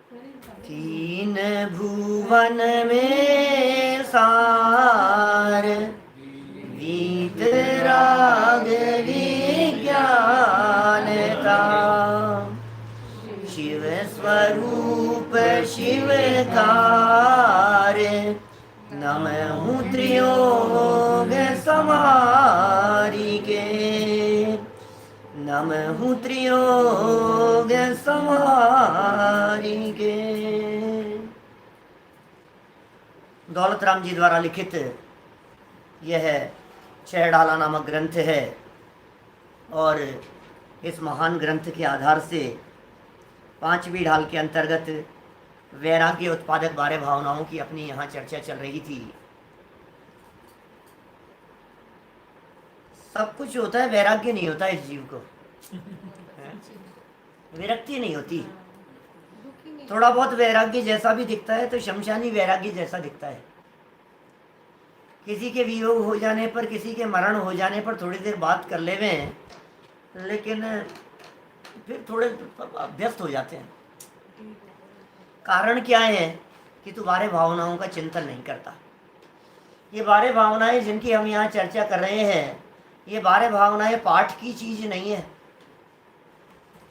तीन भुवन में सार, वीतराग विज्ञानता। शिव स्वरूप शिवकार, नमहु त्रियोग समारिके, नमहु त्रियोग समारिके। दौलत राम जी द्वारा लिखित यह 6 डाला नामक ग्रंथ है और इस महान ग्रंथ के आधार से 5वीं ढाल के अंतर्गत वैराग्य उत्पादक 12 भावनाओं की अपनी यहाँ चर्चा चल रही थी। सब कुछ होता है, वैराग्य नहीं होता इस जीव को, विरक्ति नहीं होती। थोड़ा बहुत वैराग्य जैसा भी दिखता है तो शमशानी वैराग्य जैसा दिखता है। किसी के वियोग हो जाने पर, किसी के मरण हो जाने पर थोड़ी देर बात कर लेवे, लेकिन फिर थोड़े अभ्यस्त हो जाते हैं। कारण क्या है कि तू 12 भावनाओं का चिंतन नहीं करता। ये 12 भावनाएं जिनकी हम यहाँ चर्चा कर रहे हैं, ये 12 भावनाएं पाठ की चीज नहीं है,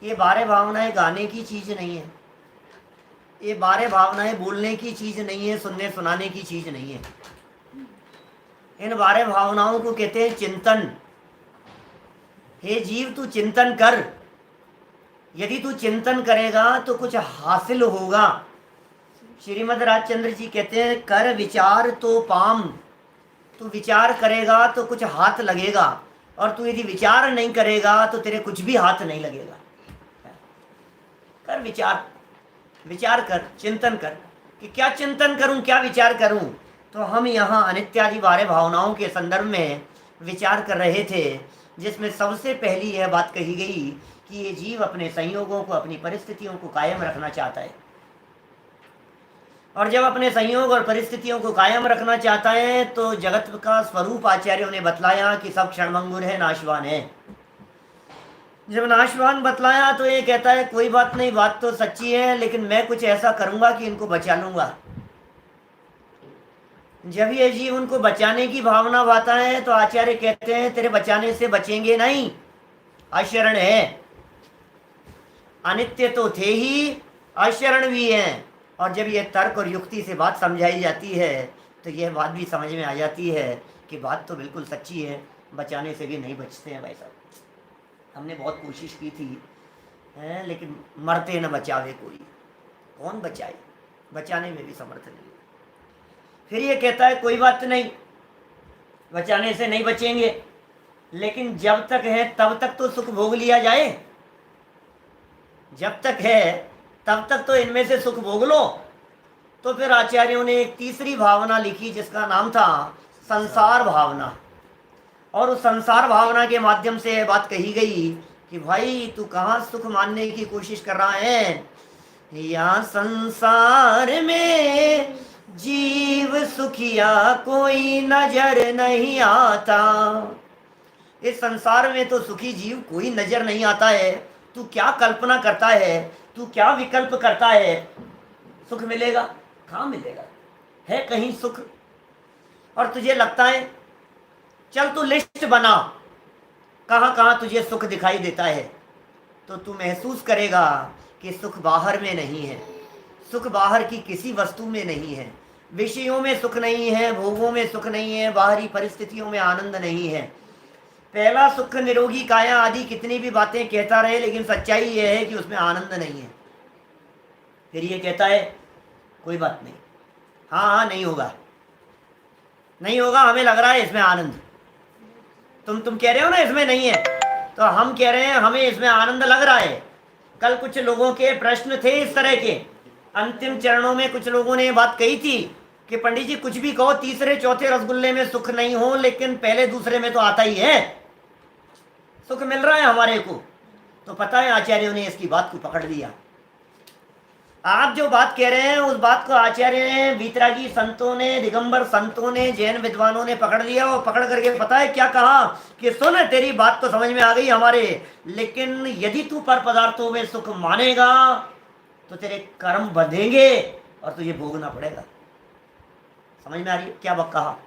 ये 12 भावनाएं गाने की चीज नहीं है, ये 12 भावनाएं बोलने की चीज नहीं है, सुनने सुनाने की चीज नहीं है। इन 12 भावनाओं को कहते हैं चिंतन। हे जीव, तू चिंतन कर। यदि तू चिंतन करेगा तो कुछ हासिल होगा। श्रीमद् राजचंद्र जी कहते हैं, कर विचार तो पाम। तू विचार करेगा तो कुछ हाथ लगेगा, और तू यदि विचार नहीं करेगा तो तेरे कुछ भी हाथ नहीं लगेगा। कर विचार, विचार कर, चिंतन कर कि क्या चिंतन करूं, क्या विचार करूं। तो हम यहाँ अनित्यादि 12 भावनाओं के संदर्भ में विचार कर रहे थे, जिसमें सबसे पहली यह बात कही गई कि ये जीव अपने संयोगों को, अपनी परिस्थितियों को कायम रखना चाहता है। और जब अपने संयोग और परिस्थितियों को कायम रखना चाहता है तो जगत का स्वरूप आचार्यों ने बतलाया कि सब क्षणभंगुर है, नाशवान है। जब नाशवान बतलाया तो ये कहता है कोई बात नहीं, बात तो सच्ची है, लेकिन मैं कुछ ऐसा करूंगा कि इनको बचा लूंगा। जब ये जीव उनको बचाने की भावना भाता है तो आचार्य कहते हैं तेरे बचाने से बचेंगे नहीं, अशरण है। अनित्य तो थे ही, अशरण भी हैं। और जब ये तर्क और युक्ति से बात समझाई जाती है तो यह बात भी समझ में आ जाती है कि बात तो बिल्कुल सच्ची है, बचाने से भी नहीं बचते हैं भाई साहब। हमने बहुत कोशिश की थी लेकिन मरते न बचावे कोई, कौन बचाए, बचाने में भी समर्थ नहीं। फिर ये कहता है कोई बात नहीं, बचाने से नहीं बचेंगे, लेकिन जब तक है तब तक तो सुख भोग लिया जाए। जब तक है तब तक तो इनमें से सुख भोग लो। तो फिर आचार्यों ने एक तीसरी भावना लिखी जिसका नाम था संसार भावना। और उस संसार भावना के माध्यम से यह बात कही गई कि भाई तू कहाँ सुख मानने की कोशिश कर रहा है। या संसार में जीव सुखिया कोई नजर नहीं आता। इस संसार में तो सुखी जीव कोई नजर नहीं आता है। तू क्या कल्पना करता है, तू क्या विकल्प करता है, सुख मिलेगा? कहाँ मिलेगा? है कहीं सुख? और तुझे लगता है, चल तू लिस्ट बना कहाँ कहाँ तुझे सुख दिखाई देता है, तो तू महसूस करेगा कि सुख बाहर में नहीं है। सुख बाहर की किसी वस्तु में नहीं है, विषयों में सुख नहीं है, भोगों में सुख नहीं है, बाहरी परिस्थितियों में आनंद नहीं है। पहला सुख निरोगी काया आदि कितनी भी बातें कहता रहे, लेकिन सच्चाई यह है कि उसमें आनंद नहीं है। फिर ये कहता है कोई बात नहीं, हाँ हाँ नहीं होगा, नहीं होगा, हमें लग रहा है इसमें आनंद। तुम कह रहे हो ना इसमें नहीं है, तो हम कह रहे हैं हमें इसमें आनंद लग रहा है। कल कुछ लोगों के प्रश्न थे इस तरह के, अंतिम चरणों में कुछ लोगों ने बात कही थी कि पंडित जी कुछ भी कहो, तीसरे चौथे रसगुल्ले में सुख नहीं हो, लेकिन पहले दूसरे में तो आता ही है, सुख मिल रहा है हमारे को। तो पता है आचार्यों ने इसकी बात को पकड़ लिया। आप जो बात कह रहे हैं उस बात को आचार्य ने, वीतरागी संतों ने, दिगंबर संतों ने, जैन विद्वानों ने पकड़ लिया। और पकड़ करके पता है क्या कहा कि सुन, तेरी बात तो समझ में आ गई हमारे, लेकिन यदि तू पर पदार्थों में सुख मानेगा तो तेरे कर्म बंधेंगे और तुझे भोगना पड़ेगा। समझ में आ रही है क्या कहा?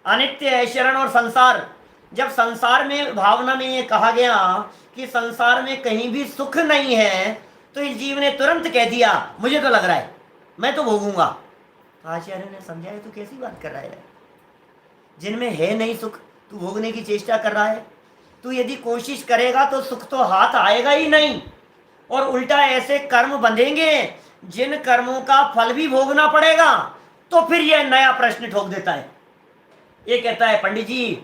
अनित्य है शरण और संसार। जब संसार में भावना में ये कहा गया कि संसार में कहीं भी सुख नहीं है, तो इस जीव ने तुरंत कह दिया मुझे तो लग रहा है मैं तो भोगूंगा। तो आचार्य ने समझाया तू कैसी बात कर रहा है, जिनमें है नहीं सुख तू भोगने की चेष्टा कर रहा है। तू यदि कोशिश करेगा तो सुख तो हाथ आएगा ही नहीं, और उल्टा ऐसे कर्म बंधेंगे जिन कर्मों का फल भी भोगना पड़ेगा। तो फिर यह नया प्रश्न ठोक देता है। ये कहता है पंडित जी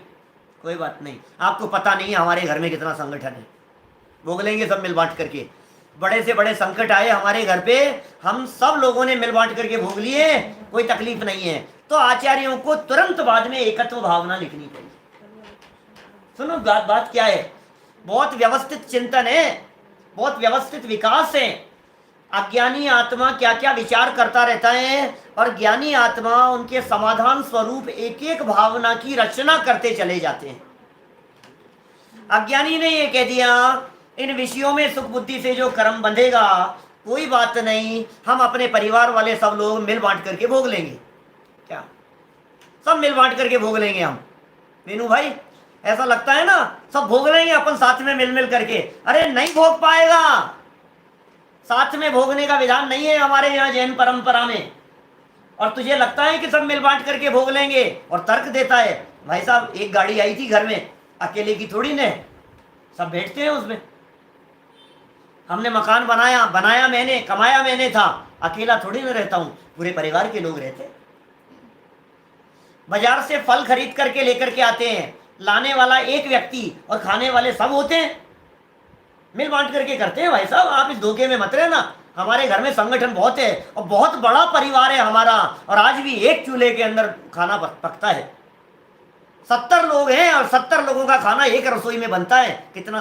कोई बात नहीं, आपको पता नहीं है हमारे घर में कितना संगठन है, भोग लेंगे सब मिल बांट करके। बड़े से बड़े संकट आए हमारे घर पे, हम सब लोगों ने मिल बांट करके भोग लिए, कोई तकलीफ नहीं है। तो आचार्यों को तुरंत बाद में एकत्व भावना लिखनी चाहिए। सुनो बात क्या है, बहुत व्यवस्थित चिंतन है, बहुत व्यवस्थित विकास है। अज्ञानी आत्मा क्या क्या विचार करता रहता है, और ज्ञानी आत्मा उनके समाधान स्वरूप एक एक भावना की रचना करते चले जाते हैं। अज्ञानी ने ये कह दिया इन विषयों में सुख बुद्धि से जो कर्म बंधेगा कोई बात नहीं, हम अपने परिवार वाले सब लोग मिल बांट करके भोग लेंगे। क्या सब मिल बांट करके भोग लेंगे हम? मीनू भाई ऐसा लगता है ना सब भोग लेंगे अपन साथ में मिल मिल करके। अरे नहीं भोग पाएगा, साथ में भोगने का विधान नहीं है हमारे यहाँ जैन परंपरा में। और तुझे लगता है कि सब मिल बांट करके भोग लेंगे, और तर्क देता है भाई साहब एक गाड़ी आई थी घर में, अकेले की थोड़ी ने, सब बैठते हैं उसमें। हमने मकान बनाया मैंने, कमाया मैंने था, अकेला थोड़ी ना रहता हूं, पूरे परिवार के लोग रहते। बाजार से फल खरीद करके लेकर के आते हैं, लाने वाला एक व्यक्ति और खाने वाले सब होते हैं, मिल बांट करके करते हैं। भाई साहब आप इस धोखे में मत रहना, हमारे घर में संगठन बहुत है और बहुत बड़ा परिवार है हमारा, और आज भी एक चूल्हे के अंदर खाना पकता है। 70 लोग हैं और 70 लोगों का खाना एक रसोई में बनता है। कितना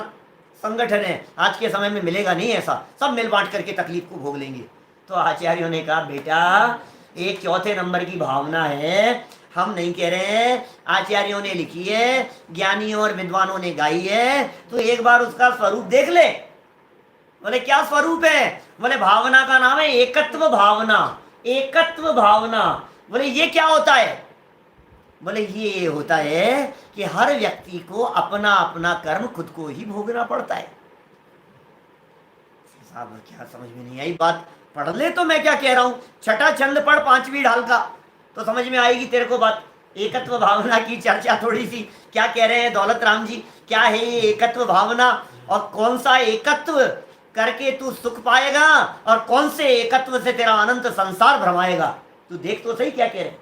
संगठन है, आज के समय में मिलेगा नहीं ऐसा, सब मिल बांट करके तकलीफ को भोग लेंगे। तो आचार्यों ने कहा बेटा एक चौथे नंबर की भावना है, हम नहीं कह रहे हैं, आचार्यों ने लिखी है, ज्ञानियों और विद्वानों ने गाई है, तो एक बार उसका स्वरूप देख ले। बोले क्या स्वरूप है? बोले भावना का नाम है एकत्व भावना। एकत्व भावना, बोले ये क्या होता है? बोले ये होता है कि हर व्यक्ति को अपना अपना कर्म खुद को ही भोगना पड़ता है। साहब क्या समझ में नहीं आई बात? पढ़ ले तो मैं क्या कह रहा हूं, छठा छंद पढ़ 5वीं ढाल का, तो समझ में आएगी तेरे को बात। एकत्व भावना की चर्चा थोड़ी सी, क्या कह रहे हैं दौलत राम जी, क्या है ये एकत्व भावना, और कौन सा एकत्व करके तू सुख पाएगा, और कौन से एकत्व से तेरा अनंत संसार भ्रमाएगा? तू देख तो सही क्या कह रहे।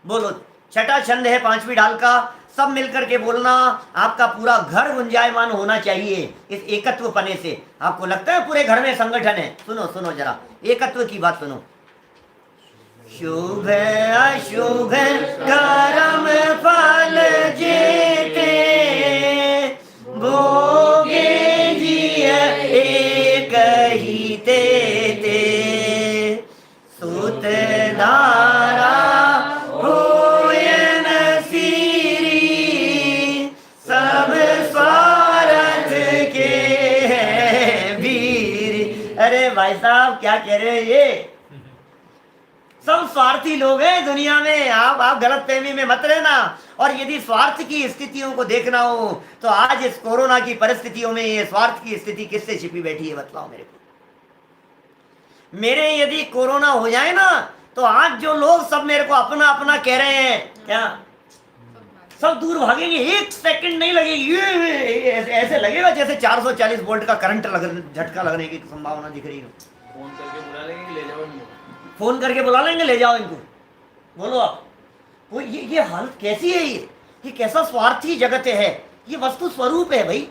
बोलो, छठा छंद है 5वीं ढाल का, सब मिलकर के बोलना। आपका पूरा घर गुंजायमान होना चाहिए इस एकत्व पने से। आपको लगता है पूरे घर में संगठन है? सुनो सुनो जरा एकत्व की बात सुनो। शुभ अशुभ कर्म फल जेते, भोगे जिय एक ही तेते, सुत धारा होयन सीरी, सब स्वार्थ के हैं वीर। अरे भाई साहब क्या कह रहे हैं ये? सब स्वार्थी लोग हैं दुनिया में। आप गलत फहमी में मत रहना। और यदि स्वार्थ की स्थितियों को देखना हो तो आज इस कोरोना की परिस्थितियों में ये स्वार्थ की स्थिति किससे छिपी बैठी है बतलाओ मेरे को। मेरे यदि कोरोना हो जाए ना तो आज जो लोग सब मेरे को अपना अपना कह रहे हैं, क्या सब दूर भागेंगे, एक सेकंड नहीं लगेगी, ऐसे लगेगा जैसे 440 वोल्ट का करंट झटका लगने की संभावना दिख रही है। फोन करके बुला लेंगे ले जाओ इनको, फोन करके बुला लेंगे ले जाओ इनको। बोलो आप, वो ये हालत कैसी है? ये कैसा स्वार्थी जगत है? ये वस्तु स्वरूप है भाई।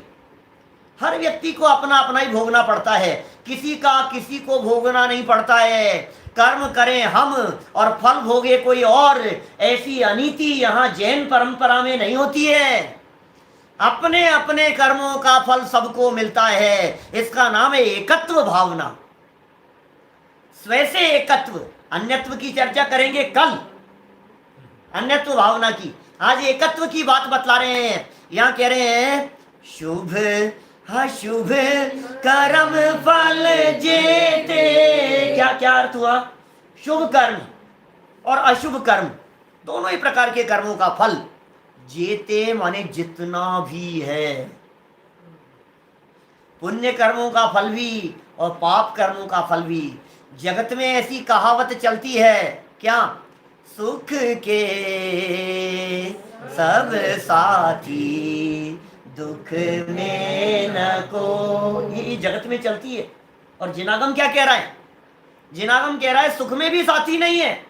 हर व्यक्ति को अपना अपना ही भोगना पड़ता है, किसी का किसी को भोगना नहीं पड़ता है। कर्म करें हम और फल भोगे कोई और, ऐसी अनीति यहाँ जैन परंपरा में नहीं होती है। अपने अपने कर्मों का फल सबको मिलता है, इसका नाम है एकत्व भावना। स्वैसे एकत्व, अन्यत्व की चर्चा करेंगे कल, अन्यत्व भावना की। आज एकत्व की बात बतला रहे हैं। यहाँ कह रहे हैं शुभ अशुभ कर्म फल फल जेते, क्या क्या अर्थ हुआ? शुभ कर्म और अशुभ कर्म, दोनों ही प्रकार के कर्मों का फल जेते माने जितना भी है, पुण्य कर्मों का फल भी और पाप कर्मों का फल भी। जगत में ऐसी कहावत चलती है क्या? सुख के सब साथी, दुख में न को, ये जगत में चलती है। और जिनागम क्या कह रहा है? जिनागम कह रहा है सुख में भी साथी नहीं है,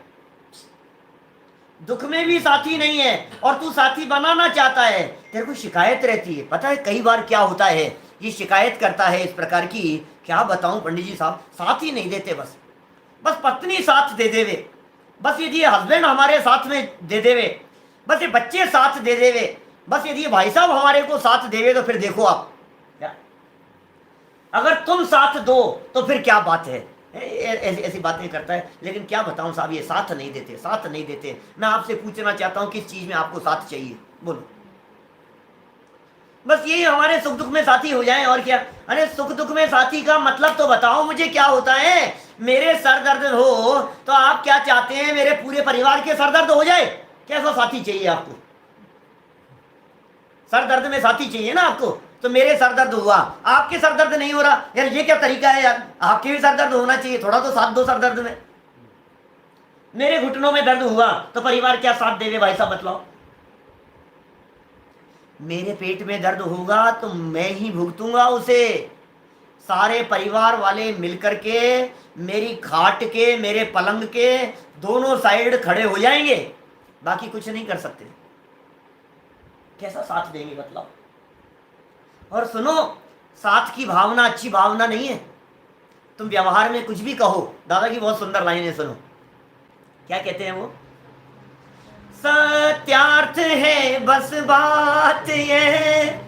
दुख में भी साथी नहीं है, और तू साथी बनाना चाहता है। तेरे को शिकायत रहती है, पता है कई बार क्या होता है, ये शिकायत करता है इस प्रकार की, क्या बताऊं पंडित जी साहब, साथ ही नहीं देते, बस बस पत्नी साथ दे देवे, बस यदि हस्बैंड हमारे साथ में दे देवे, बस ये बच्चे साथ दे देवे, बस यदि भाई साहब हमारे को साथ देवे, तो फिर देखो आप क्या, अगर तुम साथ दो तो फिर क्या बात है। ऐसी ऐसी बातें करता है। लेकिन क्या बताऊं साहब, ये साथ नहीं देते, साथ नहीं देते। मैं आपसे पूछना चाहता हूं किस चीज में आपको साथ चाहिए, बोलो। बस यही हमारे सुख दुख में साथी हो जाएं, और क्या। अरे सुख दुख में साथी का मतलब तो बताओ मुझे, क्या होता है? मेरे सर दर्द हो तो आप क्या चाहते हैं? मेरे पूरे परिवार के सर दर्द हो जाए, कैसा साथी चाहिए आपको? सर दर्द में साथी चाहिए ना आपको, तो मेरे सर दर्द हुआ, आपके सर दर्द नहीं हो रहा, यार ये क्या तरीका है यार? आपके भी सर दर्द होना चाहिए, थोड़ा तो साथ दो सर दर्द में। मेरे घुटनों में दर्द हुआ तो परिवार क्या साथ देवे भाई साहब, बतलाओ। मेरे पेट में दर्द होगा तो मैं ही भुगतूंगा उसे। सारे परिवार वाले मिलकर के मेरी खाट के, मेरे पलंग के दोनों साइड खड़े हो जाएंगे, बाकी कुछ नहीं कर सकते। कैसा साथ देंगे बतलाओ? और सुनो, साथ की भावना अच्छी भावना नहीं है। तुम व्यवहार में कुछ भी कहो, दादा की बहुत सुंदर लाइन है, सुनो क्या कहते हैं वो। सत्यार्थ है बस बात यह,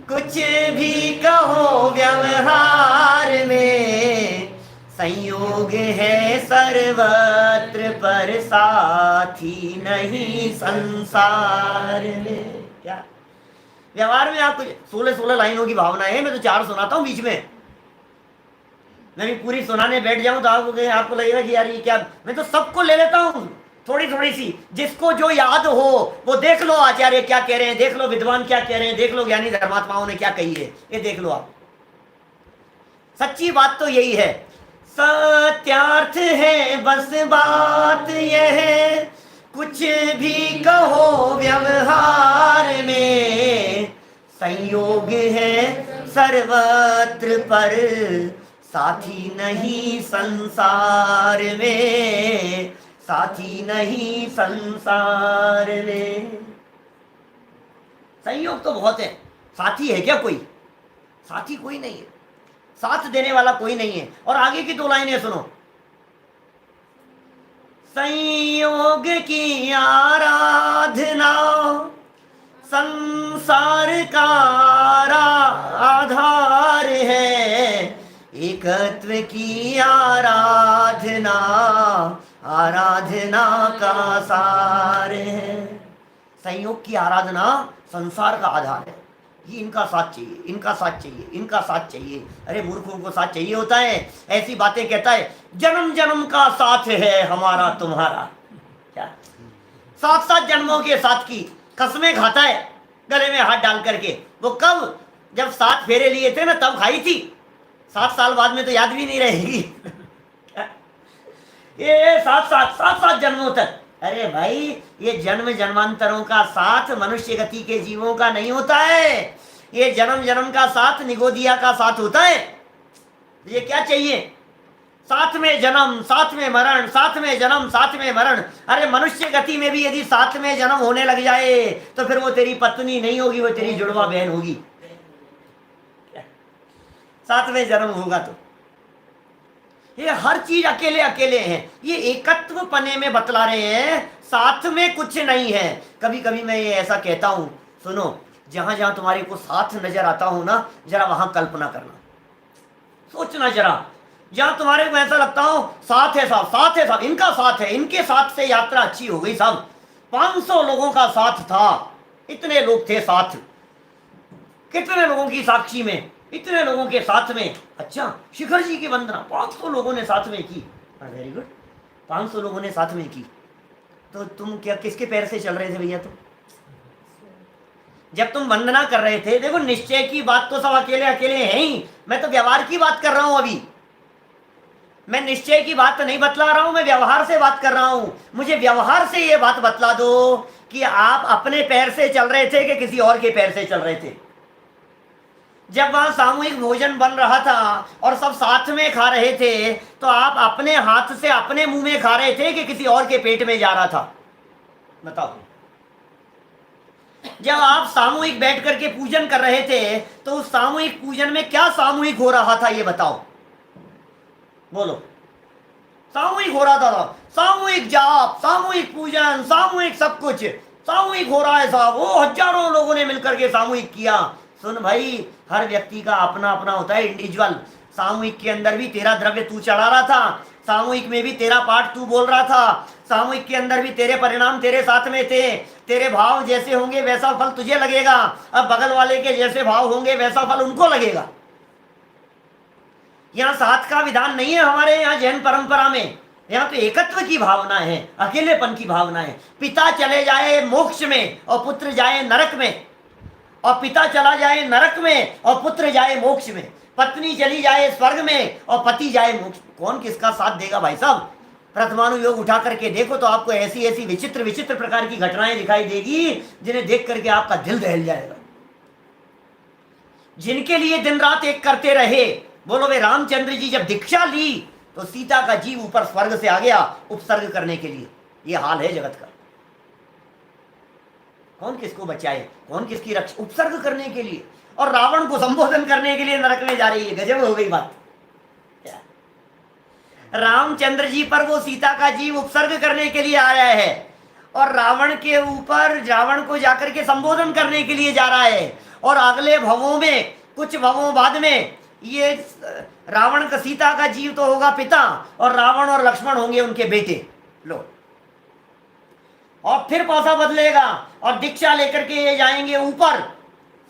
कुछ भी कहो व्यवहार में, संयोग है सर्वत्र पर साथी नहीं संसार में। क्या व्यवहार में आप 16 लाइनों की भावना है, मैं तो 4 सुनाता हूं बीच में। मैं भी पूरी सुनाने बैठ जाऊं तो आपको लगेगा कि यार ये क्या, मैं तो सबको ले लेता हूं थोड़ी थोड़ी सी, जिसको जो याद हो वो देख लो, आचार्य क्या कह रहे हैं, देख लो विद्वान क्या कह रहे हैं, देख लो ज्ञानी धर्मात्माओं ने क्या कही है, ये देख लो आप। सच्ची बात तो यही है, सत्यार्थ है बस बात यह, कुछ भी कहो व्यवहार में, संयोग है सर्वत्र पर साथी नहीं संसार में, साथी नहीं संसार में। संयोग तो बहुत है, साथी है क्या कोई? साथी कोई नहीं है, साथ देने वाला कोई नहीं है। और आगे की 2 लाइनें सुनो। संयोग की आराधना संसार का आधार है, एकत्व की आराधना आराधना का सार है। संयोग की आराधना संसार का आधार है। ये इनका साथ चाहिए, इनका साथ चाहिए, इनका साथ चाहिए। अरे मूर्खों को साथ चाहिए होता है, ऐसी बातें कहता है, जन्म जन्म का साथ है हमारा तुम्हारा। क्या 7 जन्मों के साथ की कसमें खाता है गले में हाथ डाल करके। वो कब, जब 7 फेरे लिए थे ना तब खाई थी, 7 साल बाद में तो याद भी नहीं रहेगी। ये 7 जन्मों तक। अरे भाई, ये जन्म जन्मांतरों का साथ मनुष्य गति के जीवों का नहीं होता है, ये जन्म जन्म का साथ निगोदिया का साथ होता है। ये क्या चाहिए? साथ में जन्म, साथ में मरण, साथ में जन्म, साथ में मरण। अरे मनुष्य गति में भी यदि साथ में जन्म होने लग जाए तो फिर वो तेरी पत्नी नहीं होगी, वो तेरी जुड़वा बहन होगी। साथ में जन्म होगा तो ये हर चीज अकेले अकेले हैं। ये एकत्व पने में बतला रहे हैं, साथ में कुछ नहीं है। कभी कभी मैं ये ऐसा कहता हूं, सुनो, जहां जहां तुम्हारे को साथ नजर आता हो ना, जरा वहां कल्पना करना, सोचना जरा। जहां तुम्हारे को ऐसा लगता हो साथ है साहब, साथ है साहब, इनका साथ है, इनके साथ से यात्रा अच्छी हो गई साहब, 500 लोगों का साथ था, इतने लोग थे साथ, कितने लोगों की साक्षी में इतने लोगों के साथ में, अच्छा शिखर जी की वंदना 500 लोगों ने साथ में की, वेरी गुड, 500 लोगों ने साथ में की, तो तुम क्या किसके पैर से चल रहे थे भैया? तुम जब तुम वंदना कर रहे थे, देखो निश्चय की बात तो सब अकेले अकेले हैं ही, मैं तो व्यवहार की बात कर रहा हूं अभी, मैं निश्चय की बात नहीं बतला रहा हूं, मैं व्यवहार से बात कर रहा हूं। मुझे व्यवहार से ये बात बतला दो कि आप अपने पैर से चल रहे थे कि किसी और के पैर से चल रहे थे? जब वहां सामूहिक भोजन बन रहा था और सब साथ में खा रहे थे, तो आप अपने हाथ से अपने मुंह में खा रहे थे कि किसी और के पेट में जा रहा था? बताओ। जब आप सामूहिक बैठ करके पूजन कर रहे थे, तो उस सामूहिक पूजन में क्या सामूहिक हो रहा था, ये बताओ, बोलो। सामूहिक हो रहा था, सामूहिक जाप, सामूहिक पूजन, सामूहिक सब कुछ सामूहिक हो रहा है साहब, वो हजारों लोगों ने मिलकर के सामूहिक किया। सुन भाई, हर व्यक्ति का अपना अपना होता है, इंडिविजुअल। सामूहिक के अंदर भी तेरा द्रव्य तू चढ़ा रहा था, सामूहिक में भी तेरा पाठ तू बोल रहा था, सामूहिक के अंदर भी तेरे परिणाम तेरे साथ में थे। तेरे भाव जैसे होंगे वैसा फल तुझे लगेगा, अब बगल वाले के जैसे भाव होंगे वैसा फल उनको लगेगा। यहाँ साथ का विधान नहीं है हमारे यहाँ जैन परंपरा में, यहाँ तो एकत्व की भावना है, अकेलेपन की भावना है। पिता चले जाए मोक्ष में और पुत्र जाए नरक में, और पिता चला जाए नरक में और पुत्र जाए मोक्ष में, पत्नी चली जाए स्वर्ग में और पति जाए मोक्ष। कौन किसका साथ देगा भाई साहब? प्रथमानुयोग उठा करके देखो तो आपको ऐसी ऐसी विचित्र विचित्र प्रकार की घटनाएं दिखाई देगी जिन्हें देख करके आपका दिल दहल जाएगा। जिनके लिए दिन रात एक करते रहे, बोलो वे रामचंद्र जी जब दीक्षा ली तो सीता का जीव ऊपर स्वर्ग से आ गया उपसर्ग करने के लिए। ये हाल है जगत का। कौन किसको बचाए, कौन किसकी रक्षा, उपसर्ग करने के लिए। और रावण को संबोधन करने के लिए नरक में जा रही है। गजब हो गई बात। रामचंद्र जी पर वो सीता का जीव उपसर्ग करने के लिए आया है और रावण के ऊपर रावण को जाकर के संबोधन करने के लिए जा रहा है। और अगले भवों में, कुछ भवों बाद में, ये रावण का, सीता का जीव तो होगा पिता और रावण और लक्ष्मण होंगे उनके बेटे। लो, और फिर पासा बदलेगा और दीक्षा लेकर के ये जाएंगे ऊपर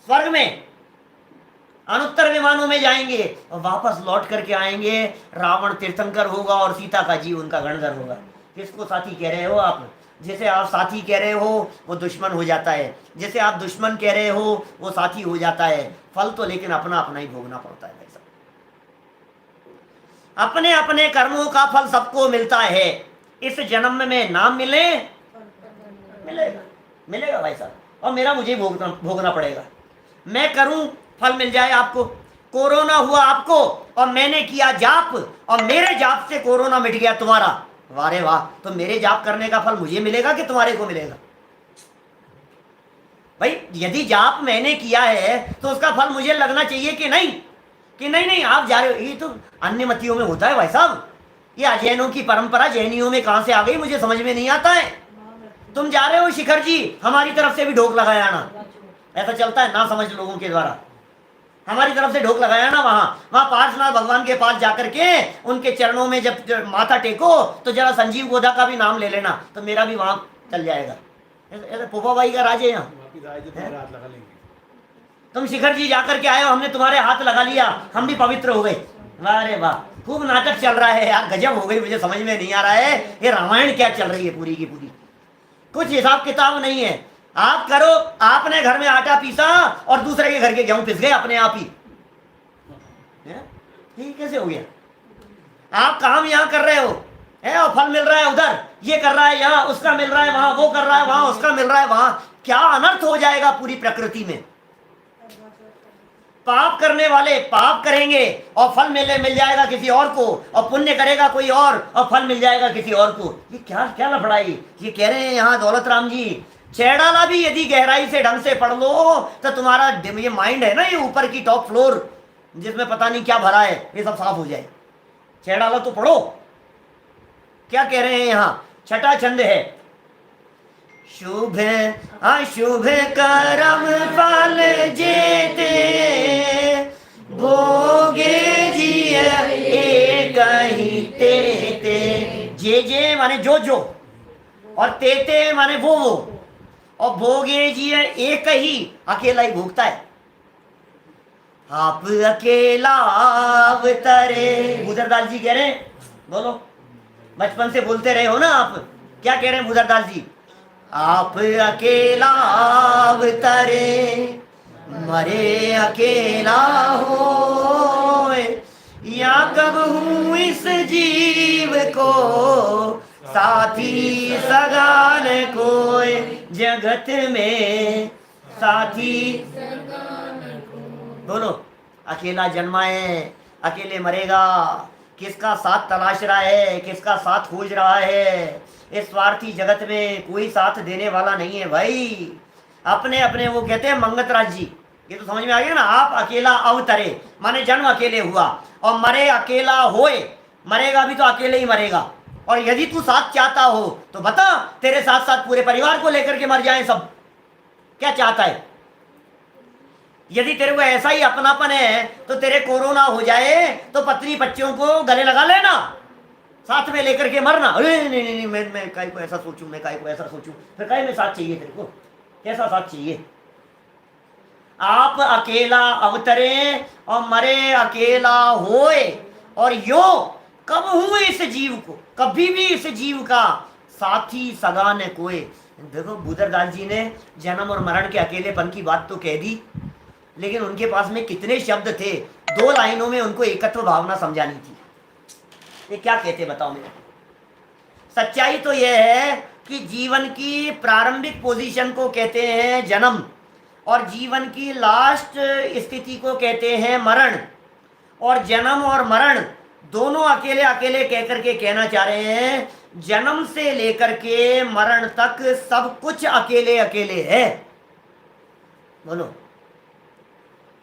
स्वर्ग में, अनुत्तर विमानों में जाएंगे और वापस लौट करके आएंगे। रावण तीर्थंकर होगा और सीता का जीव उनका गणधर होगा। किसको साथी कह रहे हो आप? जिसे आप साथी कह रहे हो वो दुश्मन हो जाता है, जिसे आप दुश्मन कह रहे हो वो साथी हो जाता है। फल तो लेकिन अपना अपना ही भोगना पड़ता है भाई साहब। अपने अपने कर्मों का फल सबको मिलता है। इस जन्म में नाम मिले, मिलेगा, मिलेगा भाई साहब, और मेरा मुझे भोगना पड़ेगा। मैं करूं, फल मिल जाए आपको। कोरोना हुआ आपको और मैंने किया जाप और मेरे जाप से कोरोना मिट गया तुम्हारा, वारे वाह। तो मेरे जाप करने का फल मुझे मिलेगा कि तुम्हारे को मिलेगा? भाई यदि जाप मैंने किया है तो उसका फल मुझे लगना चाहिए कि नहीं? कि नहीं नहीं आप जा रहे हो। ये तो अन्य मतियों में होता है भाई साहब। ये अजैनों की परंपरा जैनियों में कहां से आ गई मुझे समझ में नहीं आता है। तुम जा रहे हो शिखर जी, हमारी तरफ से भी ढोक लगाया आना, ऐसा चलता है ना समझ लोगों के द्वारा। हमारी तरफ से ढोक लगाया ना, वहां पार्श्वनाथ भगवान के पास जाकर के उनके चरणों में जब माथा टेको तो जरा संजीव गोदा का भी नाम ले लेना, तो मेरा भी वहां चल जाएगा। ऐसे पोपा भाई का राज है यहाँ। तुम शिखर जी जाकर के आए हो, हमने तुम्हारे हाथ लगा लिया, हम भी पवित्र हो गए। अरे वाह, खूब नाटक चल रहा है यार, गजब हो गई। मुझे समझ में नहीं आ रहा है ये रामायण क्या चल रही है पूरी की पूरी। कुछ हिसाब किताब नहीं है। आप करो, आपने घर में आटा पीसा और दूसरे के घर के गेहूं पिस गए अपने आप ही। ये कैसे हो गया? आप काम यहाँ कर रहे हो है और फल मिल रहा है उधर, ये कर रहा है यहाँ, उसका मिल रहा है वहां, वो कर रहा है वहां, उसका मिल रहा है वहां। क्या अनर्थ हो जाएगा पूरी प्रकृति में। पाप करने वाले पाप करेंगे और फल मिल जाएगा किसी और को, और पुण्य करेगा कोई और फल मिल जाएगा किसी और को। ये क्या क्या लफड़ा है? ये कह रहे हैं यहाँ दौलत राम जी, छेड़ाला भी यदि गहराई से ढंग से पढ़ लो तो तुम्हारा ये माइंड है ना, ये ऊपर की टॉप फ्लोर जिसमें पता नहीं क्या भरा है, ये सब साफ हो जाए। छेड़ाला तो पढ़ो। क्या कह रहे हैं यहाँ? छठा छंद है, शुभ अशुभ कर्म फल जेते भोगे जिय एक ही तेते। जे माने जो जो, और तेते माने वो, और भोगे जिय एक ही, अकेला ही भोगता है। आप अकेला अवतरे। भूदरदास जी कह रहे हैं, बोलो, बचपन से बोलते रहे हो ना आप, क्या कह रहे हैं भूदरदास जी? आप अकेला अवतरे, मरे अकेला हो, या कब हूँ इस जीव को साथी सगान कोई, जगत में साथी। बोलो, अकेला जन्मा है, अकेले मरेगा, किसका साथ तलाश रहा है, किसका साथ खोज रहा है? इस स्वार्थी जगत में कोई साथ देने वाला नहीं है भाई। अपने अपने, वो कहते हैं मंगतराज जी, ये तो समझ में आ गया ना। आप अकेला अवतरे माने जन्म अकेले हुआ, और मरे अकेला होए, मरेगा भी तो अकेले ही मरेगा। और यदि तू साथ चाहता हो तो बता, तेरे साथ साथ पूरे परिवार को लेकर के मर जाएं सब। क्या चाहता है? यदि तेरे को ऐसा ही अपनापन है तो तेरे कोरोना हो जाए तो पत्नी बच्चों को गले लगा लेना, साथ में लेकर के मरना। अरे नहीं नहीं नहीं, मैं काहे को ऐसा सोचूं, मैं काहे को ऐसा सोचूं, फिर काहे में साथ चाहिए तेरे को? कैसा साथ चाहिए? आप अकेला अवतरे और मरे अकेला होए, और यो कब हूं इस जीव को, कभी भी इस जीव का साथी सगा ने कोई। देखो, भूदरदास जी ने जन्म और मरण के अकेलेपन की बात तो कह दी, लेकिन उनके पास में कितने शब्द थे, 2 लाइनों में उनको एकत्व भावना समझानी थी। ये क्या कहते बताओ मेरे? सच्चाई तो यह है कि जीवन की प्रारंभिक पोजीशन को कहते हैं जन्म, और जीवन की लास्ट स्थिति को कहते हैं मरण। और जन्म और मरण दोनों अकेले अकेले कहकर के कहना चाह रहे हैं, जन्म से लेकर के मरण तक सब कुछ अकेले अकेले है। बोलो,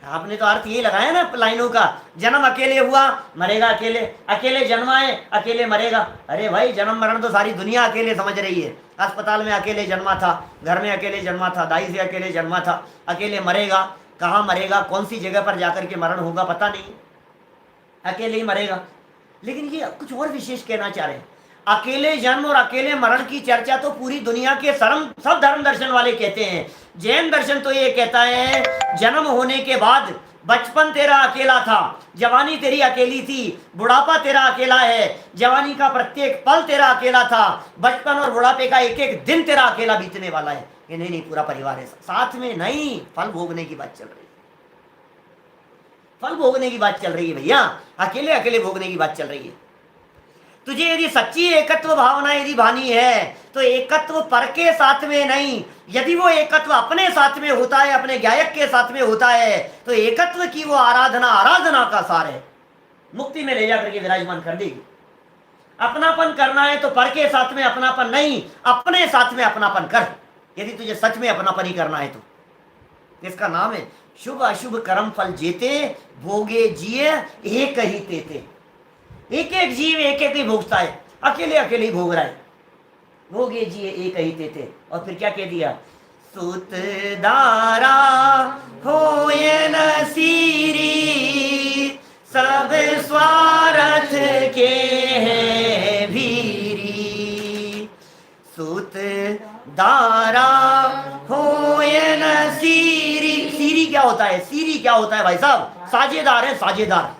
आपने तो अर्थ ये लगाया ना लाइनों का, जन्म अकेले हुआ, मरेगा अकेले, अकेले जन्मा है, अकेले मरेगा। अरे भाई, जन्म मरण तो सारी दुनिया अकेले समझ रही है। अस्पताल में अकेले जन्मा था, घर में अकेले जन्मा था, दाई से अकेले जन्मा था, अकेले मरेगा। कहाँ मरेगा, कौन सी जगह पर जाकर के मरण होगा पता नहीं, अकेले ही मरेगा। लेकिन ये कुछ और विशेष कहना चाह रहे हैं। अकेले जन्म और अकेले मरण की चर्चा तो पूरी दुनिया के सब धर्म दर्शन वाले कहते हैं। जैन दर्शन तो ये कहता है, जन्म होने के बाद बचपन तेरा अकेला था, जवानी तेरी अकेली थी, बुढ़ापा तेरा अकेला है, जवानी का प्रत्येक पल तेरा अकेला था, बचपन और बुढ़ापे का एक एक दिन तेरा अकेला बीतने वाला है। ये नहीं, पूरा परिवार है साथ में। नहीं, फल भोगने की बात चल रही है, फल भोगने की बात चल रही है भैया, अकेले अकेले भोगने की बात चल रही है। तुझे यदि सच्ची एकत्व भावना यदि भानी है तो एकत्व पर के साथ में नहीं, यदि वो एकत्व अपने साथ में होता है, अपने गायक के साथ में होता है, तो एकत्व की वो आराधना का सार है, मुक्ति में ले जाकर के विराजमान कर देगी। अपनापन करना है तो पर के साथ में अपनापन नहीं, अपने साथ में अपनापन कर, यदि तुझे सच में अपनापन ही करना है तो। इसका नाम है शुभ अशुभ कर्म फल जेते, भोगे जिए एक ही तेते। एक एक जीव एक एक ही भोगता है, अकेले अकेले ही भोग रहा है, भोगे जिए एक ही तेते। और फिर क्या कह दिया, सुत दारा होए न सीरी, सब स्वार्थ के हैं भीरी। सुत दारा होए न सीरी, सीरी क्या होता है? सीरी क्या होता है भाई साहब? साझेदार है, साझेदार,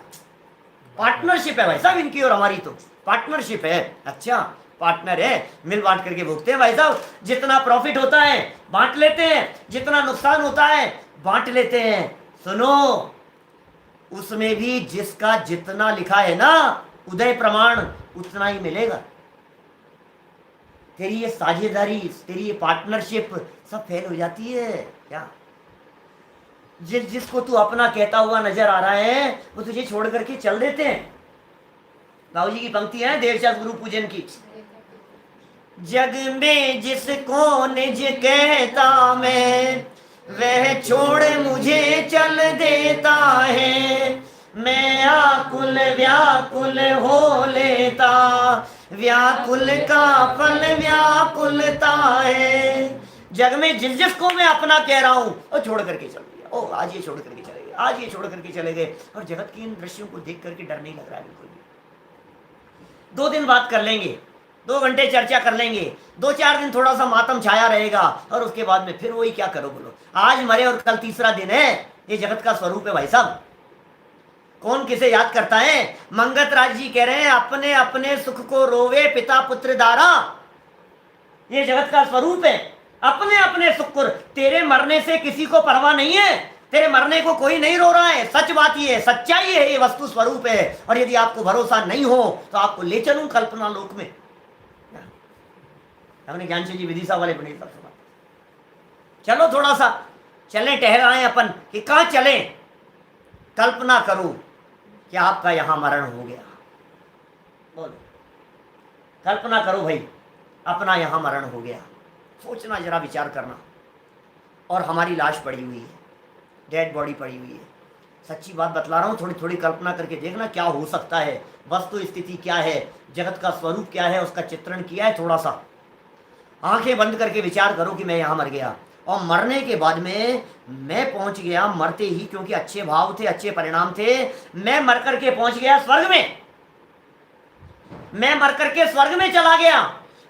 पार्टनरशिप है भाई साहब इनकी और हमारी, तो पार्टनरशिप है। अच्छा, पार्टनर है, मिल बांट करके भोगते हैं भाई साहब। जितना प्रॉफिट होता है बांट लेते हैं, जितना नुकसान होता है बांट लेते हैं। सुनो, उसमें भी जिसका जितना लिखा है ना उदय प्रमाण, उतना ही मिलेगा। तेरी ये साझेदारी, तेरी ये पार्टनरशिप सब फेल हो जाती है क्या? जिसको तू अपना कहता हुआ नजर आ रहा है वो तुझे छोड़ करके चल देते हैं। बाबूजी की पंक्ति है देवशास्त्र गुरु पूजन की, जग में जिसको निज कहता मैं, वह छोड़ मुझे चल देता है। मैं आकुल व्याकुल हो लेता, व्याकुल का फल व्याकुलता है। जग में जिसको मैं अपना कह रहा हूं वो छोड़ करके चल दिया, ओ आज ये छोड़ करके चले गए, आज ये छोड़ करके चले गए। और जगत की इन दृश्यों को देख करके डर नहीं लग रहा है बिल्कुल भी। 2 दिन बात कर लेंगे, 2 घंटे चर्चा कर लेंगे, 2-4 दिन थोड़ा सा मातम छाया रहेगा, और उसके बाद में फिर वही क्या करो बोलो। आज मरे और कल तीसरा दिन है, ये जगत का स्वरूप है भाई साहब। कौन किसे याद करता है? मंगत राज जी कह रहे हैं अपने अपने सुख को रोवे पिता पुत्र दारा। ये जगत का स्वरूप है, अपने अपने सुख को। तेरे मरने से किसी को परवाह नहीं है, तेरे मरने को कोई नहीं रो रहा है। सच बात ये है, सच्चाई है, ये वस्तु स्वरूप है। और यदि आपको भरोसा नहीं हो तो आपको ले चलूं कल्पना लोक में। हमने ज्ञानचंद जी विदिशा वाले बने सब सुना। चलो थोड़ा सा चलें, टहराएं अपन कि कहां चलें। कल्पना करो कि आपका यहां मरण हो गया। बोलो, कल्पना करो भाई, अपना यहां मरण हो गया। सोचना, जरा विचार करना। और हमारी लाश पड़ी हुई है, डेड बॉडी पड़ी हुई है। सच्ची बात बतला रहा हूँ, थोड़ी थोड़ी कल्पना करके देखना क्या हो सकता है, वस्तु स्थिति क्या है, जगत का स्वरूप क्या है, उसका चित्रण किया है। थोड़ा सा आंखें बंद करके विचार करो कि मैं यहाँ मर गया और मरने के बाद में मैं पहुंच गया मरते ही, क्योंकि अच्छे भाव थे, अच्छे परिणाम थे, मैं मर करके पहुंच गया स्वर्ग में। मैं मर करके स्वर्ग में चला गया।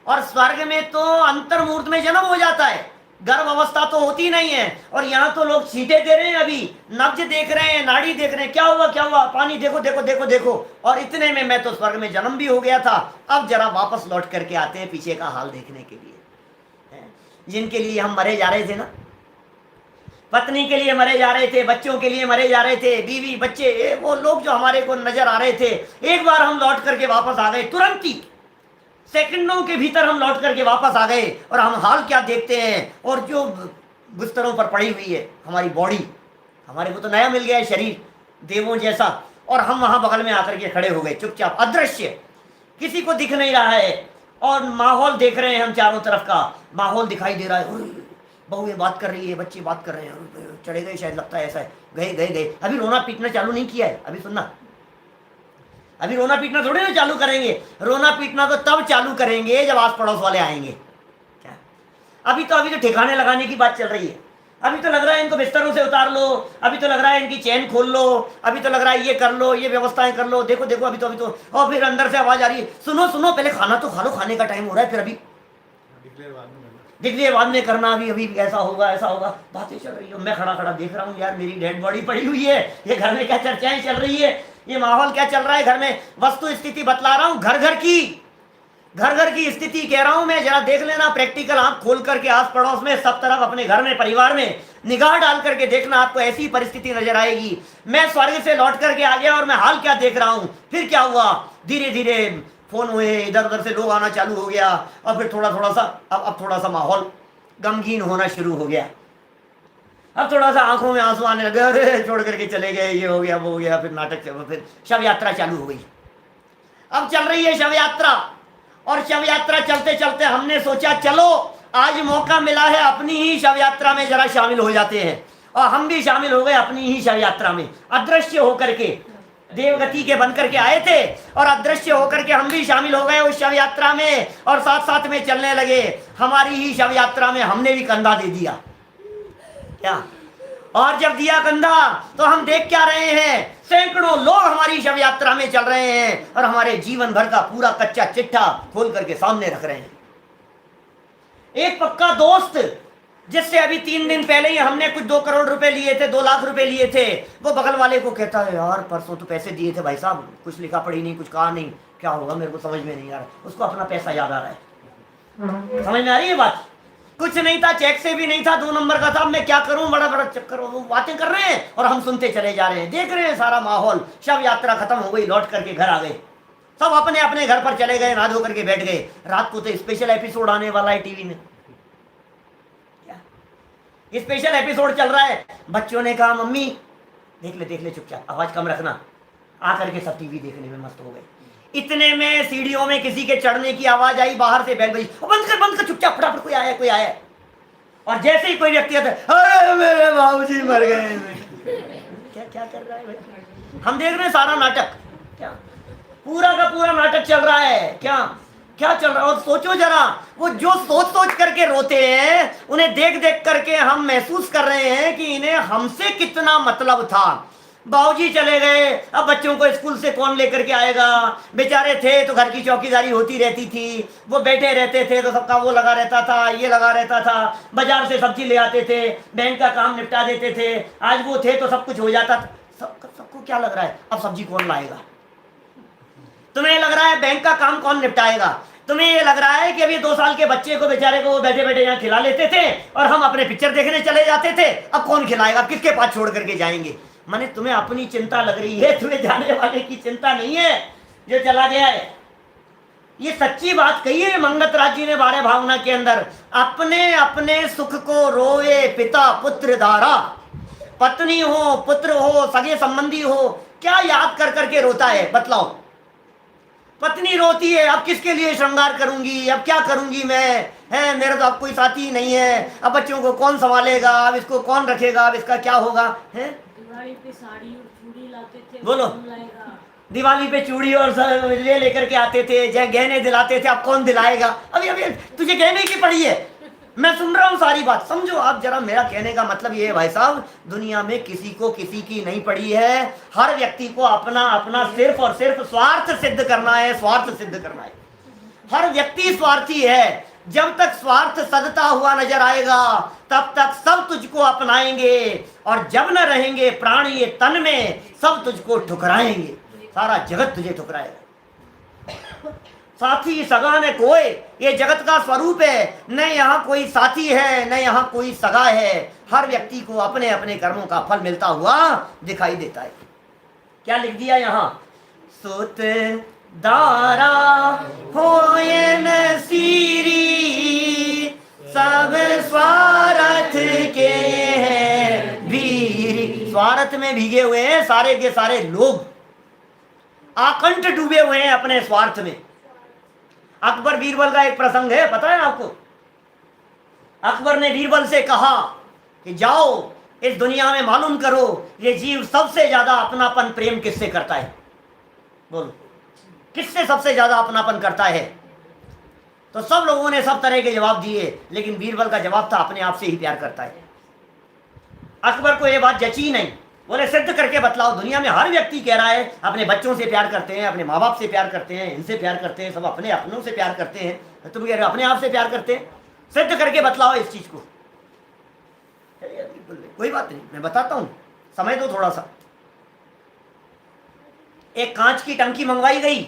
और स्वर्ग में तो अंतर्मूर्त में जन्म हो जाता है, गर्भ अवस्था तो होती नहीं है। और यहाँ तो लोग छींटे दे रहे हैं, अभी नब्ज देख रहे हैं, नाड़ी देख रहे हैं, क्या हुआ क्या हुआ, पानी देखो देखो देखो देखो। और इतने में मैं तो स्वर्ग में जन्म भी हो गया था। अब जरा वापस लौट करके आते हैं पीछे का हाल देखने के लिए। जिनके लिए हम मरे जा रहे थे ना, पत्नी के लिए मरे जा रहे थे, बच्चों के लिए मरे जा रहे थे, बीवी बच्चे, वो लोग जो हमारे को नजर आ रहे थे, एक बार हम लौट करके वापस आ गए, तुरंत ही सेकंडों के भीतर हम लौट करके वापस आ गए। और हम हाल क्या देखते हैं, और जो बिस्तरों पर पड़ी हुई है हमारी बॉडी, हमारे को तो नया मिल गया है शरीर देवों जैसा, और हम वहां बगल में आकर के खड़े हो गए चुपचाप, अदृश्य, किसी को दिख नहीं रहा है। और माहौल देख रहे हैं हम, चारों तरफ का माहौल दिखाई दे रहा है। बहू ये बात कर रही है, बच्चे बात कर रहे हैं, चढ़े गए शायद, लगता है ऐसा है, गए गए गए। अभी रोना पीटना चालू नहीं किया है, अभी सुनना, अभी रोना पीटना थोड़ी ना चालू करेंगे। रोना पीटना तो तब चालू करेंगे जब आस पड़ोस वाले आएंगे। क्या अभी तो ठिकाने लगाने की बात चल रही है। अभी तो लग रहा है इनको बिस्तरों से उतार लो, अभी तो लग रहा है इनकी चैन खोल लो, अभी तो लग रहा है ये कर लो, ये व्यवस्थाएं कर लो, देखो देखो अभी तो। और फिर अंदर से आवाज आ रही है, सुनो सुनो पहले खाना तो खा लो, खाने का टाइम हो रहा है, फिर अभी डिक्लेयर बाद में करना, अभी अभी ऐसा होगा ऐसा होगा। बातें चल रही है, मैं खड़ा खड़ा देख रहा हूँ, यार मेरी डेड बॉडी पड़ी हुई है, ये घर में क्या चर्चाएं चल रही है, ये माहौल क्या चल रहा है घर में। वस्तु स्थिति बतला रहा हूँ, घर घर की स्थिति कह रहा हूं मैं। जरा देख लेना, प्रैक्टिकल आंख खोल करके आस पड़ोस में सब तरफ, अपने घर में, परिवार में निगाह डाल करके देखना, आपको ऐसी परिस्थिति नजर आएगी। मैं स्वर्ग से लौट करके आ गया और मैं हाल क्या देख रहा हूं। फिर क्या हुआ, धीरे धीरे फोन हुए, इधर उधर से लोग आना चालू हो गया, और फिर थोड़ा थोड़ा सा अब थोड़ा सा माहौल गमगीन होना शुरू हो गया। अब थोड़ा सा आंखों में आंसू आने लगे, अरे छोड़ करके चले गए, ये हो गया वो हो गया। फिर नाटक, फिर शव यात्रा चालू हो गई। अब चल रही है शव यात्रा, और शव यात्रा चलते चलते हमने सोचा चलो आज मौका मिला है, अपनी ही शव यात्रा में जरा शामिल हो जाते हैं। और हम भी शामिल हो गए अपनी ही शव यात्रा में, अदृश्य होकर के, देवगति के बन करके आए थे और अदृश्य होकर के हम भी शामिल हो गए उस शव यात्रा में, और साथ साथ में चलने लगे। हमारी ही शव यात्रा में हमने भी कंधा दे दिया क्या। और जब दिया कंधा तो हम देख क्या रहे हैं, सैकड़ों लोग हमारी शव यात्रा में चल रहे हैं और हमारे जीवन भर का पूरा कच्चा चिट्ठा खोल करके सामने रख रहे हैं। एक पक्का दोस्त जिससे अभी 3 दिन पहले ही हमने कुछ 2 करोड़ रुपए लिए थे, 2 लाख रुपए लिए थे, वो बगल वाले को कहता है, यार परसों तो पैसे दिए थे भाई साहब, कुछ लिखा पढ़ी नहीं, कुछ कहा नहीं, क्या होगा मेरे को समझ में नहीं आ रहा। उसको अपना पैसा याद आ रहा है। समझ में आ रही है बात। कुछ नहीं था, चेक से भी नहीं था, 2 नंबर का था, मैं क्या करूं, बड़ा बड़ा चक्कर। वो बातें कर रहे हैं और हम सुनते चले जा रहे हैं, देख रहे हैं सारा माहौल। शव यात्रा खत्म हो गई, लौट करके घर आ गए, सब अपने अपने घर पर चले गए, नहा धो करके बैठ गए। रात को तो स्पेशल एपिसोड आने वाला है टीवी में, क्या स्पेशल एपिसोड चल रहा है। बच्चों ने कहा मम्मी देख ले चुपचाप, आवाज कम रखना। आकर के सब टीवी देखने में मस्त हो गए। इतने में सीढ़ियों में किसी के चढ़ने की आवाज आई, बाहर से बैल बजी, बंद कर चुपचाप, फटाफट कोई आया। और जैसे ही कोई व्यक्ति आता है, अरे मेरे बाबूजी मर गए। क्या कर रहा है भाई, हम देख रहे हैं सारा नाटक, क्या पूरा का पूरा नाटक चल रहा है, क्या चल रहा है। और सोचो जरा, वो जो सोच करके रोते हैं, उन्हें देख देख करके हम महसूस कर रहे हैं कि इन्हें हमसे कितना मतलब था। बाबूजी चले गए, अब बच्चों को स्कूल से कौन लेकर के आएगा। बेचारे थे तो घर की चौकीदारी होती रहती थी, वो बैठे रहते थे तो सबका वो लगा रहता था, ये लगा रहता था, बाजार से सब्जी ले आते थे, बैंक का काम निपटा देते थे। आज वो थे तो सब कुछ हो जाता था। सबको क्या लग रहा है, अब सब्जी कौन लाएगा, तुम्हें लग रहा है बैंक का काम कौन निपटाएगा, तुम्हें ये लग रहा है कि अभी 2 साल के बच्चे को बेचारे को वो बैठे बैठे यहाँ खिला लेते थे और हम अपने पिक्चर देखने चले जाते थे, अब कौन खिलाएगा, किसके पास छोड़ करके जाएंगे। माने तुम्हें अपनी चिंता लग रही है, तुम्हें जाने वाले की चिंता नहीं है जो चला गया है। ये सच्ची बात कही है मंगतराज जी ने 12 भावना के अंदर। अपने अपने सुख को रोए पिता पुत्र दारा, पत्नी हो पुत्र हो सगे संबंधी हो, क्या याद कर करके रोता है बतलाओ। पत्नी रोती है, अब किसके लिए श्रृंगार करूंगी, अब क्या करूंगी मैं, है मेरा तो अब कोई साथी नहीं है, अब बच्चों को कौन संभालेगा, अब इसको कौन रखेगा, अब इसका क्या होगा। है दिवाली पे साड़ी और चूड़ी लाते थे, बोलो। कौन लाएगा? दिवाली पे चूड़ी और ये लेकर के आते थे, गहने दिलाते थे, अब कौन दिलाएगा। अभी अभी तुझे गहने की पड़ी है, मैं सुन रहा हूँ सारी बात। समझो आप जरा, मेरा कहने का मतलब ये है भाई साहब, दुनिया में किसी को किसी की नहीं पड़ी है। हर व्यक्ति को अपना अपना सिर्फ और सिर्फ स्वार्थ सिद्ध करना है, स्वार्थ सिद्ध करना है। हर व्यक्ति स्वार्थी है। जब तक स्वार्थ सदता हुआ नजर आएगा तब तक सब तुझको अपनाएंगे, और जब न रहेंगे प्राण ये तन में सब तुझको ठुकराएंगे, सारा जगत तुझे ठुकराएगा। साथी सगा ने कोई, ये जगत का स्वरूप है, न यहाँ कोई साथी है न यहाँ कोई सगा है। हर व्यक्ति को अपने अपने कर्मों का फल मिलता हुआ दिखाई देता है। क्या लिख दिया यहाँ, सुत दारा होए न सीरी, सब स्वार्थ के हैं वीर। स्वार्थ में भीगे हुए हैं सारे के सारे लोग, आकंठ डूबे हुए हैं अपने स्वार्थ में। अकबर बीरबल का एक प्रसंग है, पता है आपको। अकबर ने बीरबल से कहा कि जाओ इस दुनिया में मालूम करो ये जीव सबसे ज्यादा अपनापन प्रेम किससे करता है, बोलो किससे सबसे ज्यादा अपनापन करता है। तो सब लोगों ने सब तरह के जवाब दिए, लेकिन बीरबल का जवाब था अपने आप से ही प्यार करता है। अकबर को यह बात जची नहीं, बोले सिद्ध करके बतलाओ। दुनिया में हर व्यक्ति कह रहा है अपने बच्चों से प्यार करते हैं, अपने माँ बाप से प्यार करते हैं, इनसे प्यार करते हैं, सब अपने अपनों से प्यार करते हैं, तुम कह रहे हो अपने आप से प्यार करते हैं। सिद्ध करके बतलाओ इस चीज को। कोई बात नहीं, मैं बताता हूं, समय दो थोड़ा सा। एक कांच की टंकी मंगवाई गई,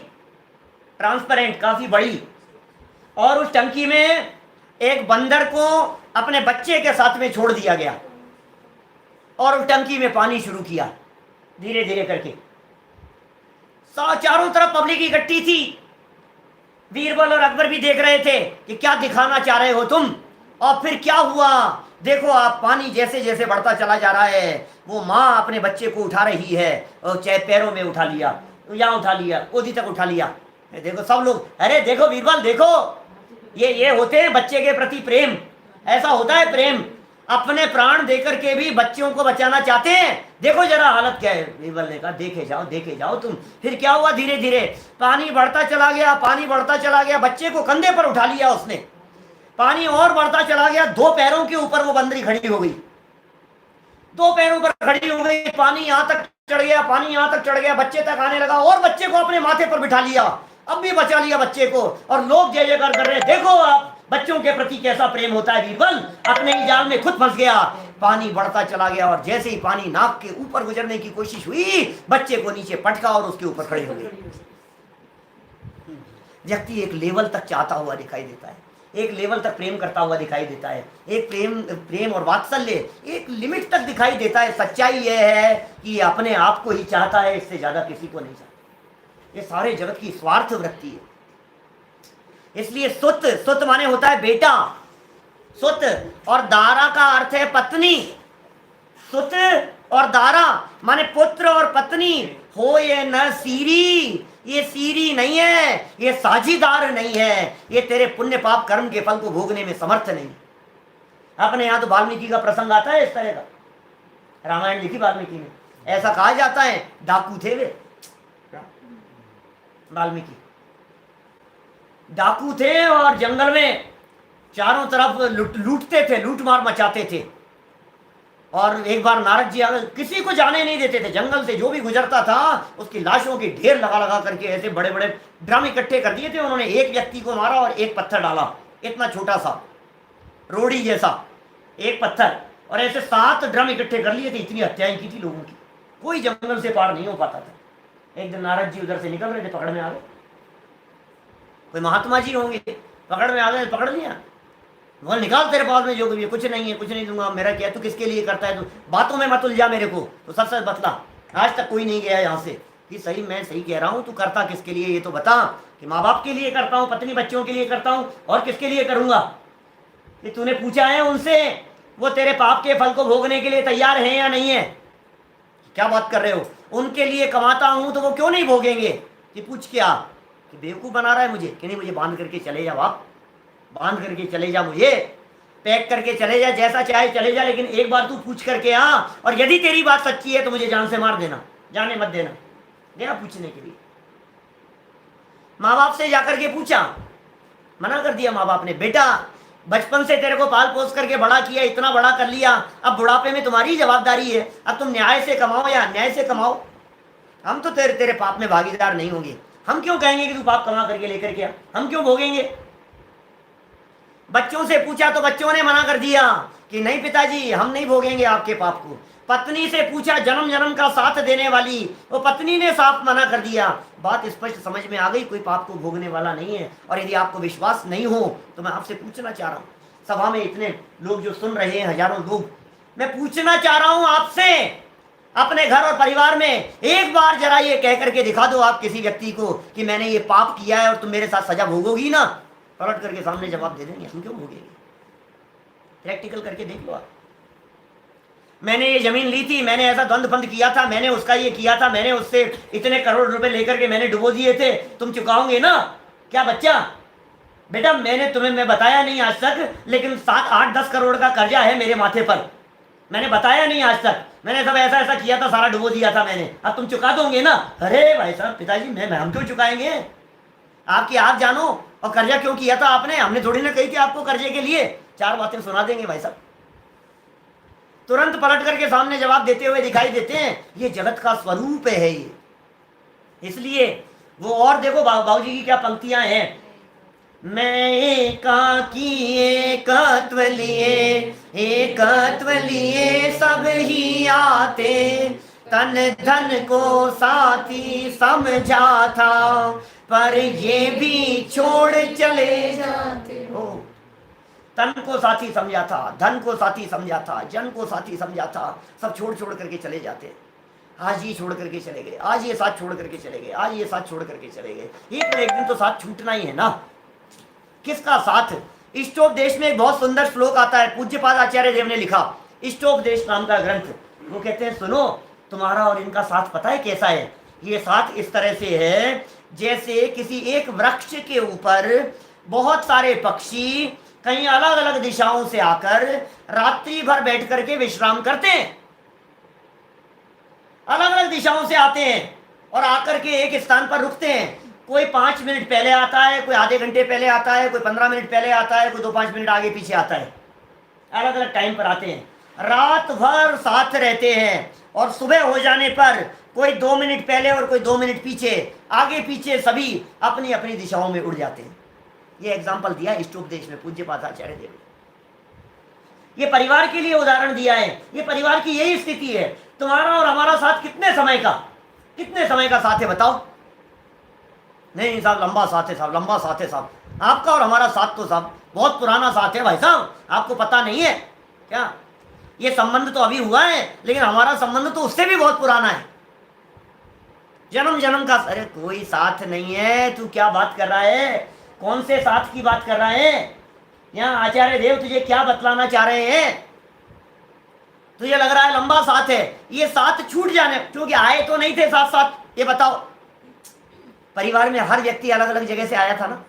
ट्रांसपेरेंट, काफी बड़ी, और उस टंकी में एक बंदर को अपने बच्चे के साथ में छोड़ दिया गया, और उस टंकी में पानी शुरू किया धीरे धीरे करके। चारों तरफ पब्लिक इकट्ठी थी। बीरबल और अकबर भी देख रहे थे कि क्या दिखाना चाह रहे हो तुम। और फिर क्या हुआ, देखो आप, पानी जैसे जैसे बढ़ता चला जा रहा है, वो माँ अपने बच्चे को उठा रही है, और चाहे पैरों में उठा लिया, यहाँ उठा लिया, गोदी तक उठा लिया। देखो सब लोग, अरे देखो बीरबल देखो, ये होते हैं बच्चे के प्रति प्रेम, ऐसा होता है प्रेम। अपने प्राण देकर के भी बच्चों को बचाना चाहते हैं। देखो जरा हालत क्या है। बीरबल ने कहा देखे जाओ तुम। फिर क्या हुआ, धीरे धीरे पानी बढ़ता चला गया, पानी बढ़ता चला गया, बच्चे को कंधे पर उठा लिया उसने, पानी और बढ़ता चला गया, 2 पैरों के ऊपर वो बंदरी खड़ी हो गई, 2 पैरों पर खड़ी हो गई, पानी यहाँ तक चढ़ गया, पानी यहाँ तक चढ़ गया, बच्चे तक आने लगा, और बच्चे को अपने माथे पर बिठा लिया, अब भी बचा लिया बच्चे को, और लोग जय जयकार कर रहे हैं। देखो आप बच्चों के प्रति कैसा प्रेम होता है। बीरबल अपने ही जाल में खुद फंस गया। पानी बढ़ता चला गया, और जैसे ही पानी नाक के ऊपर गुजरने की कोशिश हुई, बच्चे को नीचे पटका और उसके ऊपर खड़े हो गए। व्यक्ति एक लेवल तक चाहता हुआ दिखाई देता है, एक लेवल तक प्रेम करता हुआ दिखाई देता है, एक प्रेम और वात्सल्य एक लिमिट तक दिखाई देता है। सच्चाई यह है कि अपने आप को ही चाहता है, इससे ज्यादा किसी को नहीं चाहता। ये सारे जगत की स्वार्थ वृत्ति है। इसलिए सुत माने होता है बेटा, सुत, और दारा का अर्थ है पत्नी। सुत और दारा माने पुत्र और पत्नी। हो ये न सीरी, ये सीरी नहीं है, ये साझीदार नहीं है, ये तेरे पुण्य पाप कर्म के फल को भोगने में समर्थ नहीं। अपने यहाँ तो वाल्मीकि का प्रसंग आता है इस तरह का, रामायण लिखी वाल्मीकि ने। ऐसा कहा जाता है डाकू थे वे, वाल्मीकि डाकू थे, और जंगल में चारों तरफ लूटते थे, लूट मार मचाते थे। और एक बार नारद जी अगर किसी को जाने नहीं देते थे, जंगल से जो भी गुजरता था उसकी लाशों की ढेर लगा लगा करके ऐसे बड़े बड़े ड्रम इकट्ठे कर दिए थे उन्होंने। एक व्यक्ति को मारा और एक पत्थर डाला, इतना छोटा सा रोड़ी जैसा एक पत्थर, और ऐसे 7 ड्रम इकट्ठे कर लिए थे। इतनी हत्याएं की थी लोगों की, कोई जंगल से पार नहीं हो पाता था। एक दिन नारद जी उधर से निकल रहे थे, पकड़ में आ गए। कोई महात्मा जी होंगे, पकड़ में आ गए, पकड़ लिया। बोल निकाल तेरे पास में जो भी है, कुछ नहीं है, कुछ नहीं दूंगा, मेरा क्या, तू किसके लिए करता है, तू बातों में मत उलझा मेरे को, तो सच सच बतला। आज तक कोई नहीं गया यहाँ से कि सही मैं सही कह रहा हूँ, तू करता किसके लिए ये तो बता। कि माँ बाप के लिए करता हूँ, पत्नी बच्चों के लिए करता हूँ, और किसके लिए करूँगा। कि तूने पूछा है उनसे, वो तेरे पाप के फल को भोगने के लिए तैयार है या नहीं है। क्या बात कर रहे हो, उनके लिए कमाता हूँ तो वो क्यों नहीं भोगेंगे। कि पूछ क्या, कि बेवकूफ़ बना रहा है मुझे, कि नहीं मुझे बांध करके चले जा बाप, बांध करके चले जा, मुझे पैक करके चले जा, जैसा चाहे चले जा, लेकिन एक बार तू पूछ करके आ, और यदि तेरी बात सच्ची है तो मुझे जान से मार देना, जाने मत देना। गया पूछने के लिए, माँ बाप से जाकर के पूछा, मना कर दिया माँ बाप ने, बेटा बचपन से तेरे को पाल पोस करके बड़ा किया, इतना बड़ा कर लिया, अब बुढ़ापे में तुम्हारी जवाबदारी है, अब तुम न्याय से कमाओ या अन्याय से कमाओ, हम तो तेरे पाप में भागीदार नहीं होंगे। हम क्यों कहेंगे कि तू पाप कमा करके लेकर के आ, हम क्यों भोगेंगे। बच्चों से पूछा तो बच्चों ने मना कर दिया कि नहीं पिताजी, हम नहीं भोगेंगे आपके पाप को। पत्नी से पूछा, जन्म जन्म का साथ देने वाली, वो पत्नी ने साफ मना कर दिया। बात स्पष्ट समझ में आ गई, कोई पाप को भोगने वाला नहीं है। और यदि आपको विश्वास नहीं हो तो मैं आपसे पूछना चाह रहा हूँ, सभा में इतने लोग जो सुन रहे हैं, हजारों लोग, मैं पूछना चाह रहा हूँ आपसे, अपने घर और परिवार में एक बार जरा ये कह करके दिखा दो आप किसी व्यक्ति को कि मैंने ये पाप किया है और तुम मेरे साथ सजा भोगोगी ना। पलट करके सामने जवाब दे देंगे, हम क्यों भोगेंगे। प्रैक्टिकल करके देख लो आप। मैंने ये जमीन ली थी, मैंने ऐसा द्वंद फंद किया था, मैंने उसका ये किया था, मैंने उससे इतने करोड़ रुपए लेकर के मैंने डुबो दिए थे, तुम चुकाओगे ना। क्या बच्चा, बेटा मैंने तुम्हें मैं बताया नहीं आज तक, लेकिन 7-8-10 करोड़ का कर्जा है मेरे माथे पर, मैंने बताया नहीं आज तक, मैंने सब ऐसा ऐसा किया था, सारा डुबो दिया था मैंने, अब तुम चुका दोगे ना। अरे भाई साहब, पिताजी हम क्यों चुकाएंगे, आपकी आप जानो। और कर्जा क्यों किया था आपने, हमने थोड़ी ना कही थी आपको कर्जे के लिए। 4 बातें सुना देंगे भाई साहब, तुरंत पलट करके सामने जवाब देते हुए दिखाई देते हैं। ये जगत का स्वरूप है ये, इसलिए वो। और देखो बाबूजी की क्या पंक्तियां हैं, मैं एकाकी एकत्व लिए सब ही आते, तन धन को साथी समझा था, पर ये भी छोड़ चले जाते हो। तन को साथी समझा था, धन को साथी समझा था, जन को साथी समझा था, सब छोड़ करके चले जाते। आज ये छोड़ करके चले गए, आज ये साथ छोड़ करके चले गए, आज ये साथ छोड़ करके चले गए। एक दिन तो साथ छूटना ही है ना। किसका साथ। इष्टोपदेश में एक बहुत सुंदर श्लोक आता है, पूज्यपाद आचार्य देव ने लिखा, इष्टोपदेश नाम का ग्रंथ। वो कहते हैं, सुनो तुम्हारा और इनका साथ पता है कैसा है। ये साथ इस तरह से है जैसे किसी एक वृक्ष के ऊपर बहुत सारे पक्षी कहीं अलग अलग दिशाओं से आकर रात्रि भर बैठ करके विश्राम करते हैं। अलग अलग दिशाओं से आते हैं और आकर के एक स्थान पर रुकते हैं। कोई 5 मिनट पहले आता है, कोई आधे घंटे पहले आता है, कोई 15 मिनट पहले आता है, कोई 2-5 मिनट आगे पीछे आता है। अलग अलग टाइम पर आते हैं, रात भर साथ रहते हैं, और सुबह हो जाने पर कोई 2 मिनट पहले और कोई 2 मिनट पीछे, आगे पीछे सभी अपनी अपनी दिशाओं में उड़ जाते हैं। ये एग्जाम्पल दिया इष्टोपदेश में पूज्यपाद आचार्य देव ने। ये परिवार के लिए उदाहरण दिया है। ये परिवार की यही स्थिति है। तुम्हारा और हमारा साथ कितने समय का साथ है बताओ। नहीं साहब, लंबा साथ है साहब, लंबा साथ है साहब। आपका और हमारा साथ तो साहब बहुत पुराना साथ है भाई साहब, आपको पता नहीं है क्या। ये संबंध तो अभी हुआ है, लेकिन हमारा संबंध तो उससे भी बहुत पुराना है, जन्म जन्म का। अरे कोई साथ नहीं है, तू क्या बात कर रहा है, कौन से साथ की बात कर रहा है। यहाँ आचार्य देव तुझे क्या बतलाना चाह रहे हैं। तुझे लग रहा है लंबा साथ है, ये साथ छूट जाने, क्योंकि आए तो नहीं थे साथ साथ। ये बताओ, परिवार में हर व्यक्ति अलग अलग जगह से आया था ना,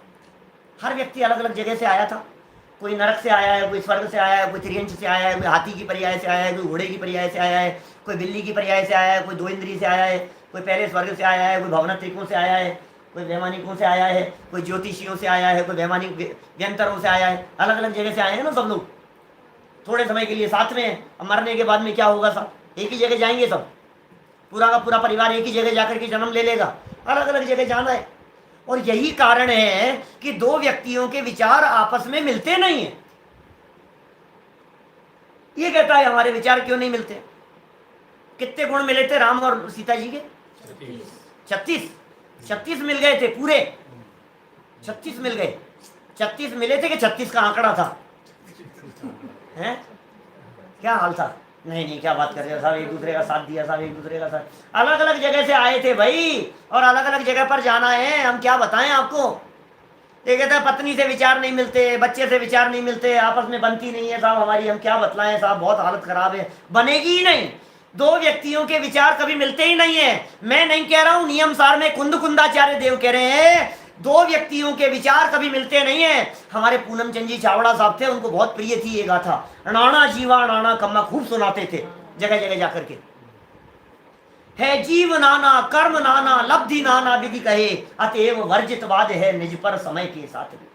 हर व्यक्ति अलग अलग जगह से आया था। कोई नरक से आया है, कोई स्वर्ग से आया है, कोई त्रियंश से आया है, कोई हाथी की पर्याय से आया है, कोई घोड़े की पर्याय से आया है, कोई बिल्ली की पर्याय से आया है, कोई 2 इंद्रिय से आया है, कोई पहले स्वर्ग से आया है, कोई भवनत्रिकों से आया है, कोई वैमानिकों से आया है, कोई ज्योतिषियों से आया है, कोई वैमानिक व्यंतरों से आया है। अलग अलग जगह से आए हैं ना सब लोग, थोड़े समय के लिए साथ में हैं। अब मरने के बाद में क्या होगा, सब एक ही जगह जाएंगे, सब पूरा का पूरा परिवार एक ही जगह जाकर के जन्म ले लेगा। अलग अलग जगह जाना है, और यही कारण है कि 2 व्यक्तियों के विचार आपस में मिलते नहीं है। ये कहता है हमारे विचार क्यों नहीं मिलते, कितने गुण मिले थे राम और सीता जी के? 36। 36 मिल गए थे पूरे, 36 मिल गए। 36 मिले थे कि 36 का आंकड़ा था? हैं? क्या हाल था? नहीं नहीं, क्या बात कर रहे हो साहब, एक दूसरे का साथ दिया साहब, एक दूसरे का साथ। अलग अलग जगह से आए थे भाई, और अलग अलग जगह पर जाना है, हम क्या बताएं आपको। ये कहता है पत्नी से विचार नहीं मिलते, बच्चे से विचार नहीं मिलते, आपस में बनती नहीं है साहब हमारी, हम क्या बतलाएं साहब, बहुत हालत खराब है। बनेगी ही नहीं, दो व्यक्तियों के विचार कभी मिलते ही नहीं है। मैं नहीं कह रहा हूं, नियम सार में कुंदाचार्य देव कह रहे हैं, दो व्यक्तियों के विचार कभी मिलते नहीं है। हमारे पूनम चंद जी चावड़ा साहब थे, उनको बहुत प्रिय थी ये गाथा, नाना जीवा नाना कम्मा, खूब सुनाते थे जगह जगह जाकर के। है जीव नाना कर्म नाना लब्धि नाना विधि कहे, अतएव वर्जितवाद है निज पर समय के साथ भी।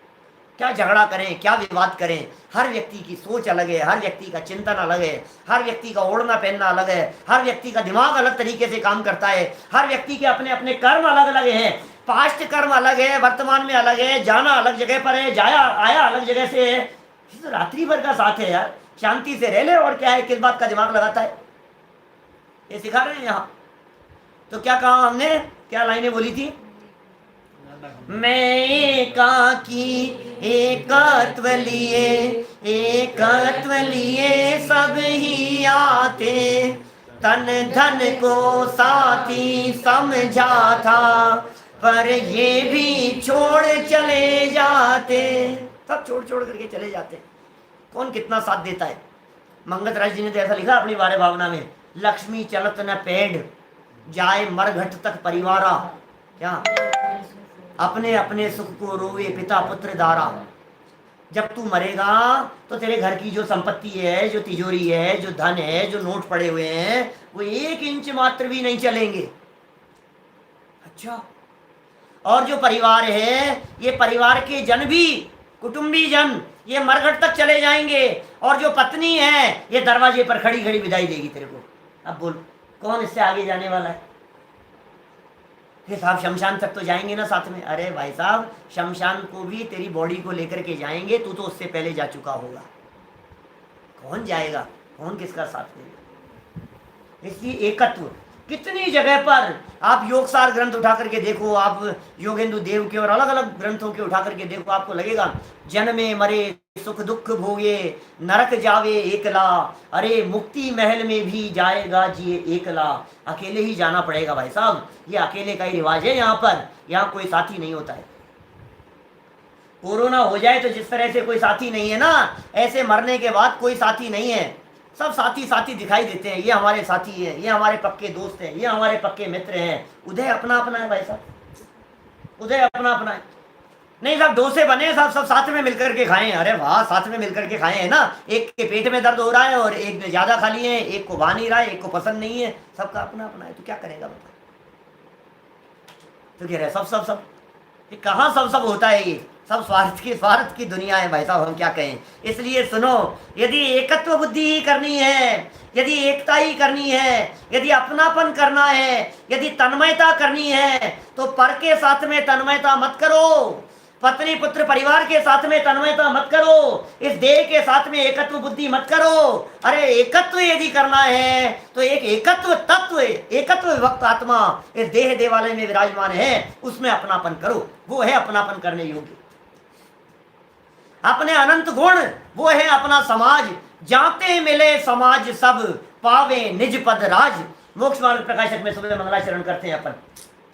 क्या झगड़ा करें, क्या विवाद करें, हर व्यक्ति की सोच अलग है, हर व्यक्ति का चिंतन अलग है, हर व्यक्ति का ओढ़ना पहनना अलग है, हर व्यक्ति का दिमाग अलग तरीके से काम करता है, हर व्यक्ति के अपने अपने कर्म अलग अलग हैं। पास्ट कर्म अलग है, वर्तमान में अलग है, जाना अलग जगह पर है, जाया आया अलग जगह से है। तो रात्रि भर का साथ है यार, शांति से रह ले, और क्या है, किस बात का दिमाग लगाता है, ये सिखा रहे हैं यहाँ। तो क्या कहा हमने, क्या लाइनें बोली थी? मैं एकाकी एकत्व लिए सब ही आते, तन धन को साथी समझा था, पर ये भी छोड़ चले जाते। सब छोड़ छोड़ करके चले जाते, कौन कितना साथ देता है। मंगत राज जी ने तो ऐसा लिखा अपनी वारे भावना में, लक्ष्मी चलत न पेड़ जाए मरघट तक परिवारा, क्या अपने अपने सुख को रोवे पिता पुत्र दारा। जब तू मरेगा तो तेरे घर की जो संपत्ति है, जो तिजोरी है, जो धन है, जो नोट पड़े हुए हैं, वो 1 इंच मात्र भी नहीं चलेंगे। अच्छा, और जो परिवार है, ये परिवार के जन भी, कुटुंबी जन, ये मरघट तक चले जाएंगे, और जो पत्नी है ये दरवाजे पर खड़ी खड़ी विदाई देगी तेरे को। अब बोल कौन इससे आगे जाने वाला है? फिर साहब शमशान तक तो जाएंगे ना साथ में। अरे भाई साहब, शमशान को भी तेरी बॉडी को लेकर के जाएंगे, तू तो उससे पहले जा चुका होगा। कौन जाएगा, कौन किसका साथ देगा? इसलिए एकत्व कितनी जगह पर आप योगसार ग्रंथ उठा करके देखो, आप योगेंदु देव के और अलग अलग ग्रंथों के उठा करके देखो, आपको लगेगा जन्मे मरे सुख दुख भोगे, नरक जावे एकला, अरे मुक्ति महल में भी जाएगा जिए एकला। अकेले ही जाना पड़ेगा भाई साहब, ये अकेले का ही रिवाज है यहाँ पर, यहाँ कोई साथी नहीं होता है। कोरोना हो जाए तो जिस तरह से कोई साथी नहीं है ना, ऐसे मरने के बाद कोई साथी नहीं है। सब साथी साथी दिखाई देते हैं, ये हमारे साथी हैं, ये हमारे पक्के दोस्त हैं, ये हमारे पक्के मित्र हैं। उदय अपना अपना है भाई साहब, उदय अपना अपना है। नहीं साहब डोसे बने साहब, सब साथ में मिलकर के खाएं। अरे वाह, साथ में मिलकर के खाएं है ना। एक के पेट में दर्द हो रहा है और एक ने ज्यादा खा लिए हैं, एक को भा नहीं रहा है, एक को पसंद नहीं है, सबका अपना अपना है। तो क्या करेगा बता? तो कह रहे सब सब सब, कहाँ सब सब होता है? ये सब स्वार्थ की दुनिया है भाई साहब, हम क्या कहें। इसलिए सुनो, यदि एकत्व बुद्धि ही करनी है, यदि एकता ही करनी है, यदि अपनापन करना है, यदि तन्मयता करनी है, तो पर के साथ में तन्मयता मत करो, पत्नी पुत्र परिवार के साथ में तन्मयता मत करो, इस देह के साथ में एकत्व बुद्धि मत करो। अरे एकत्व यदि करना है तो एक एकत्व तत्व, एकत्व विभक्त आत्मा इस देह देवालय में विराजमान है, उसमें अपनापन करो, वो है अपनापन करने योग्य। अपने अनंत गुण, वो है अपना समाज। जाते मिले समाज सब, पावे निज पद राज। मोक्ष मार्ग प्रकाशक में सुबह मंगलाचरण करते हैं अपन।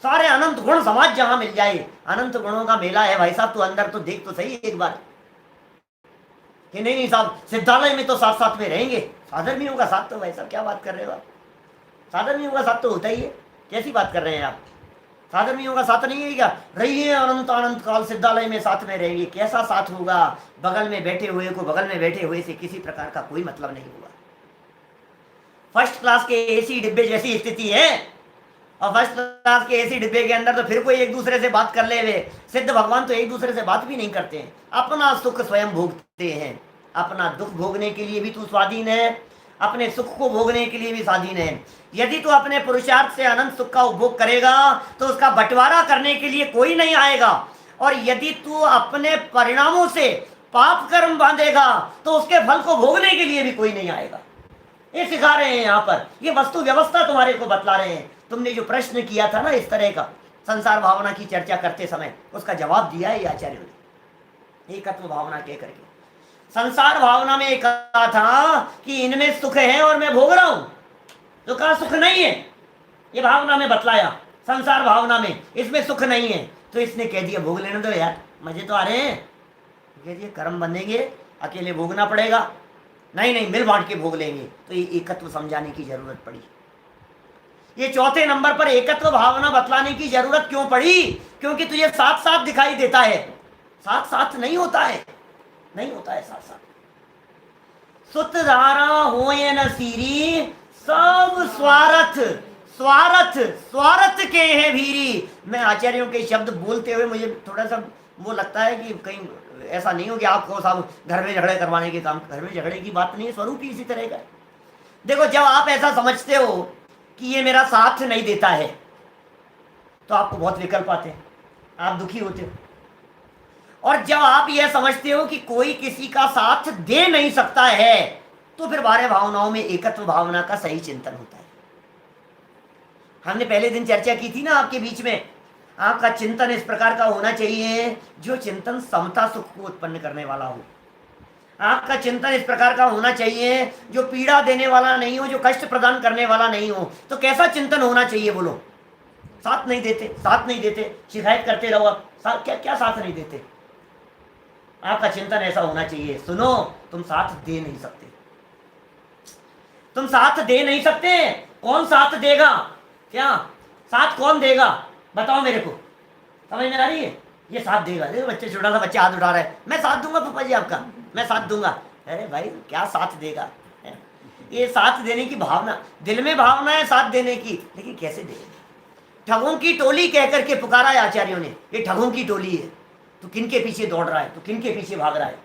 सारे अनंत गुण समाज जहां मिल जाए, अनंत गुणों का मेला है भाई साहब। तू अंदर तो देख तो सही एक बार, कि नहीं साहब सिद्धालय में तो साथ साथ में रहेंगे। साधर्मियों का साथ तो भाई साहब क्या बात कर रहे हो आप? साधर्मियों का साथ तो होता ही है, कैसी बात कर रहे हैं आप? साधर्मियों का साथ नहीं है क्या? रहिए अनंत अनंत काल सिद्धालय में साथ में रहेंगे। कैसा साथ होगा? बगल में बैठे हुए को बगल में बैठे हुए से किसी प्रकार का कोई मतलब नहीं होगा। फर्स्ट क्लास के एसी डिब्बे जैसी स्थिति है, और फर्स्ट क्लास के एसी डिब्बे के अंदर तो फिर कोई एक दूसरे से बात कर ले वे। सिद्ध भगवान तो एक दूसरे से बात भी नहीं करते हैं, अपना सुख स्वयं भोगते हैं। अपना दुख भोगने के लिए भी तू स्वाधीन है, अपने सुख को भोगने के लिए भी स्वाधीन है। यदि तू अपने पुरुषार्थ से अनंत सुख का उपभोग करेगा तो उसका बंटवारा करने के लिए कोई नहीं आएगा, और यदि तू अपने परिणामों से पाप कर्म बांधेगा तो उसके फल को भोगने के लिए भी कोई नहीं आएगा। ये सिखा रहे हैं यहाँ पर, ये वस्तु व्यवस्था तुम्हारे को बतला रहे हैं। तुमने जो प्रश्न किया था ना इस तरह का संसार भावना की चर्चा करते समय, उसका जवाब दिया है आचार्यों ने एकत्व भावना कह करके। संसार भावना में कहा था कि इनमें सुख है और मैं भोग रहा हूं, तो कहा सुख नहीं है, ये भावना में बतलाया। संसार भावना में इसमें सुख नहीं है, तो इसने कह दिया भोग लेने दो यार, मजे तो आ रहे हैं। कह दिया कर्म बनेंगे, अकेले भोगना पड़ेगा, नहीं नहीं मिल बांट के भोग लेंगे। तो ये एकत्व समझाने की जरूरत पड़ी। ये चौथे नंबर पर एकत्व भावना बतलाने की जरूरत क्यों पड़ी? क्योंकि तुझे साथ साथ दिखाई देता है, साथ साथ नहीं होता है, नहीं होता है साथ साथ। सुत धारा हो ये न सीरी, सब स्वार्थ स्वार्थ स्वार्थ के हैं भीरी। मैं आचार्यों के शब्द बोलते हुए मुझे थोड़ा सा वो लगता है कि कहीं ऐसा नहीं हो कि आपको साहब घर में झगड़े करवाने के काम। घर में झगड़े की बात नहीं है, स्वरूप ही इसी तरह का है। देखो जब आप ऐसा समझते हो कि ये मेरा साथ नहीं देता है, तो आपको बहुत विकल्प आते हैं, आप दुखी होते हो। और जब आप यह समझते हो कि कोई किसी का साथ दे नहीं सकता है, तो फिर बारह भावनाओं में एकत्व भावना का सही चिंतन होता है। हमने पहले दिन चर्चा की थी ना आपके बीच में, आपका चिंतन इस प्रकार का होना चाहिए जो चिंतन समता सुख को उत्पन्न करने वाला हो। आपका चिंतन इस प्रकार का होना चाहिए जो पीड़ा देने वाला नहीं हो, जो कष्ट प्रदान करने वाला नहीं हो। तो कैसा चिंतन होना चाहिए बोलो? साथ नहीं देते, साथ नहीं देते, शिकायत करते रहो आप, क्या क्या साथ नहीं देते? आपका चिंतन ऐसा होना चाहिए, सुनो तुम साथ दे नहीं सकते, तुम साथ दे नहीं सकते। कौन साथ देगा? क्या साथ कौन देगा बताओ मेरे को, समझ में आ रही है? ये साथ देगा, देखो बच्चे, छोटा सा बच्चा हाथ उठा रहा है, मैं साथ दूंगा पापा जी आपका, मैं साथ दूंगा। अरे भाई क्या साथ देगा? ये साथ देने की भावना, दिल में भावना है साथ देने की, लेकिन कैसे देगा? ठगों की टोली कह करके पुकारा है आचार्यों ने, ये ठगों की टोली है, तो किन के पीछे दौड़ रहा है, तो किन के पीछे भाग रहा है?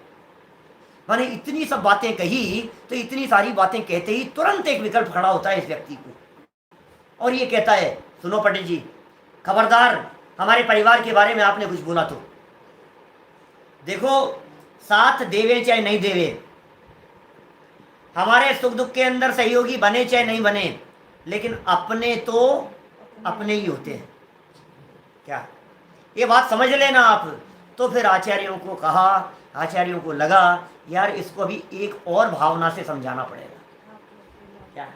मैंने इतनी सब बातें कही, तो इतनी सारी बातें कहते ही तुरंत एक विकल्प खड़ा होता है इस व्यक्ति को, और ये कहता है सुनो पंडित जी, खबरदार हमारे परिवार के बारे में आपने कुछ बोला तो देखो, साथ देवे चाहे नहीं देवे, हमारे सुख दुख के अंदर सहयोगी बने चाहे नहीं बने, लेकिन अपने तो अपने ही होते हैं। क्या ये बात समझ लेना आप। तो फिर आचार्यों को कहा, आचार्यों को लगा यार इसको अभी एक और भावना से समझाना पड़ेगा। क्या?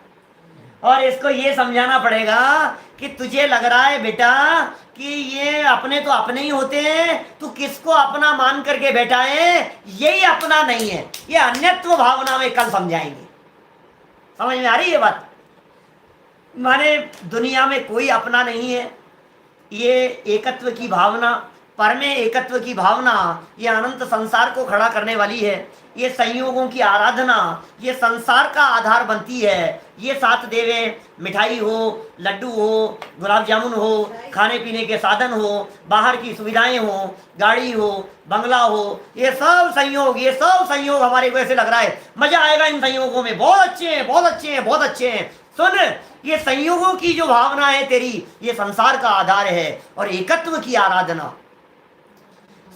और इसको ये समझाना पड़ेगा कि तुझे लग रहा है बेटा कि ये अपने तो अपने ही होते हैं, तू किसको अपना मान करके बैठा है, यही अपना नहीं है, ये अन्यत्व भावना में कल समझाएंगे। समझ में आ रही है बात? माने दुनिया में कोई अपना नहीं है, ये एकत्व की भावना, परमे एकत्व की भावना, ये अनंत संसार को खड़ा करने वाली है। ये संयोगों की आराधना, ये संसार का आधार बनती है। ये साथ देवे, मिठाई हो, लड्डू हो, गुलाब जामुन हो, खाने पीने के साधन हो, बाहर की सुविधाएं हो, गाड़ी हो, बंगला हो, ये सब संयोग, ये सब संयोग हमारे को ऐसे लग रहा है मजा आएगा इन संयोगों में, बहुत अच्छे हैं, बहुत अच्छे हैं, बहुत अच्छे हैं। सुन, ये संयोगों की जो भावना है तेरी, ये संसार का आधार है। और एकत्व की आराधना,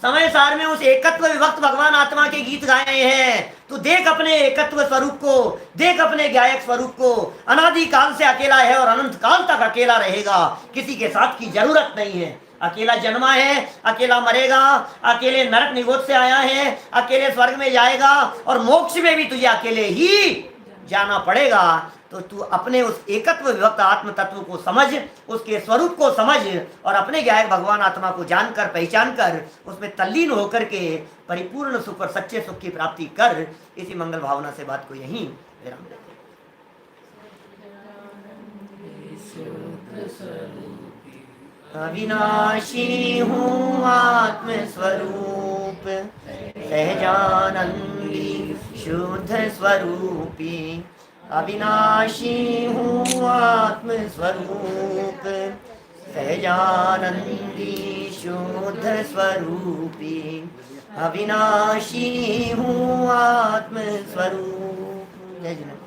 समय सार में उस एकत्व विभक्त भगवान आत्मा के गीत गाए हैं। तू देख अपने एकत्व स्वरूप को, देख अपने गायक स्वरूप को। अनादि काल से अकेला है और अनंत काल तक अकेला रहेगा, किसी के साथ की जरूरत नहीं है। अकेला जन्मा है, अकेला मरेगा, अकेले नरक निगोद से आया है, अकेले स्वर्ग में जाएगा, और मोक्ष में भी तुझे अकेले ही जाना पड़ेगा। तो तू अपने उस एकत्व विभक्त आत्म तत्व को समझ, उसके स्वरूप को समझ, और अपने गायक भगवान आत्मा को जानकर, पहचान कर, उसमें तल्लीन होकर के परिपूर्ण सुख और सच्चे सुख की प्राप्ति कर। इसी मंगल भावना से बात को यहीं विराम देते हैं। अविनाशी हूँ आत्म स्वरूप, सहजानंदी शुद्ध स्वरूपी। अविनाशी हूँ आत्म स्वरूप, सहजानंदी शुद्ध स्वरूपी। अविनाशी हूँ आत्म स्वरूप। जय जगन्नाथ।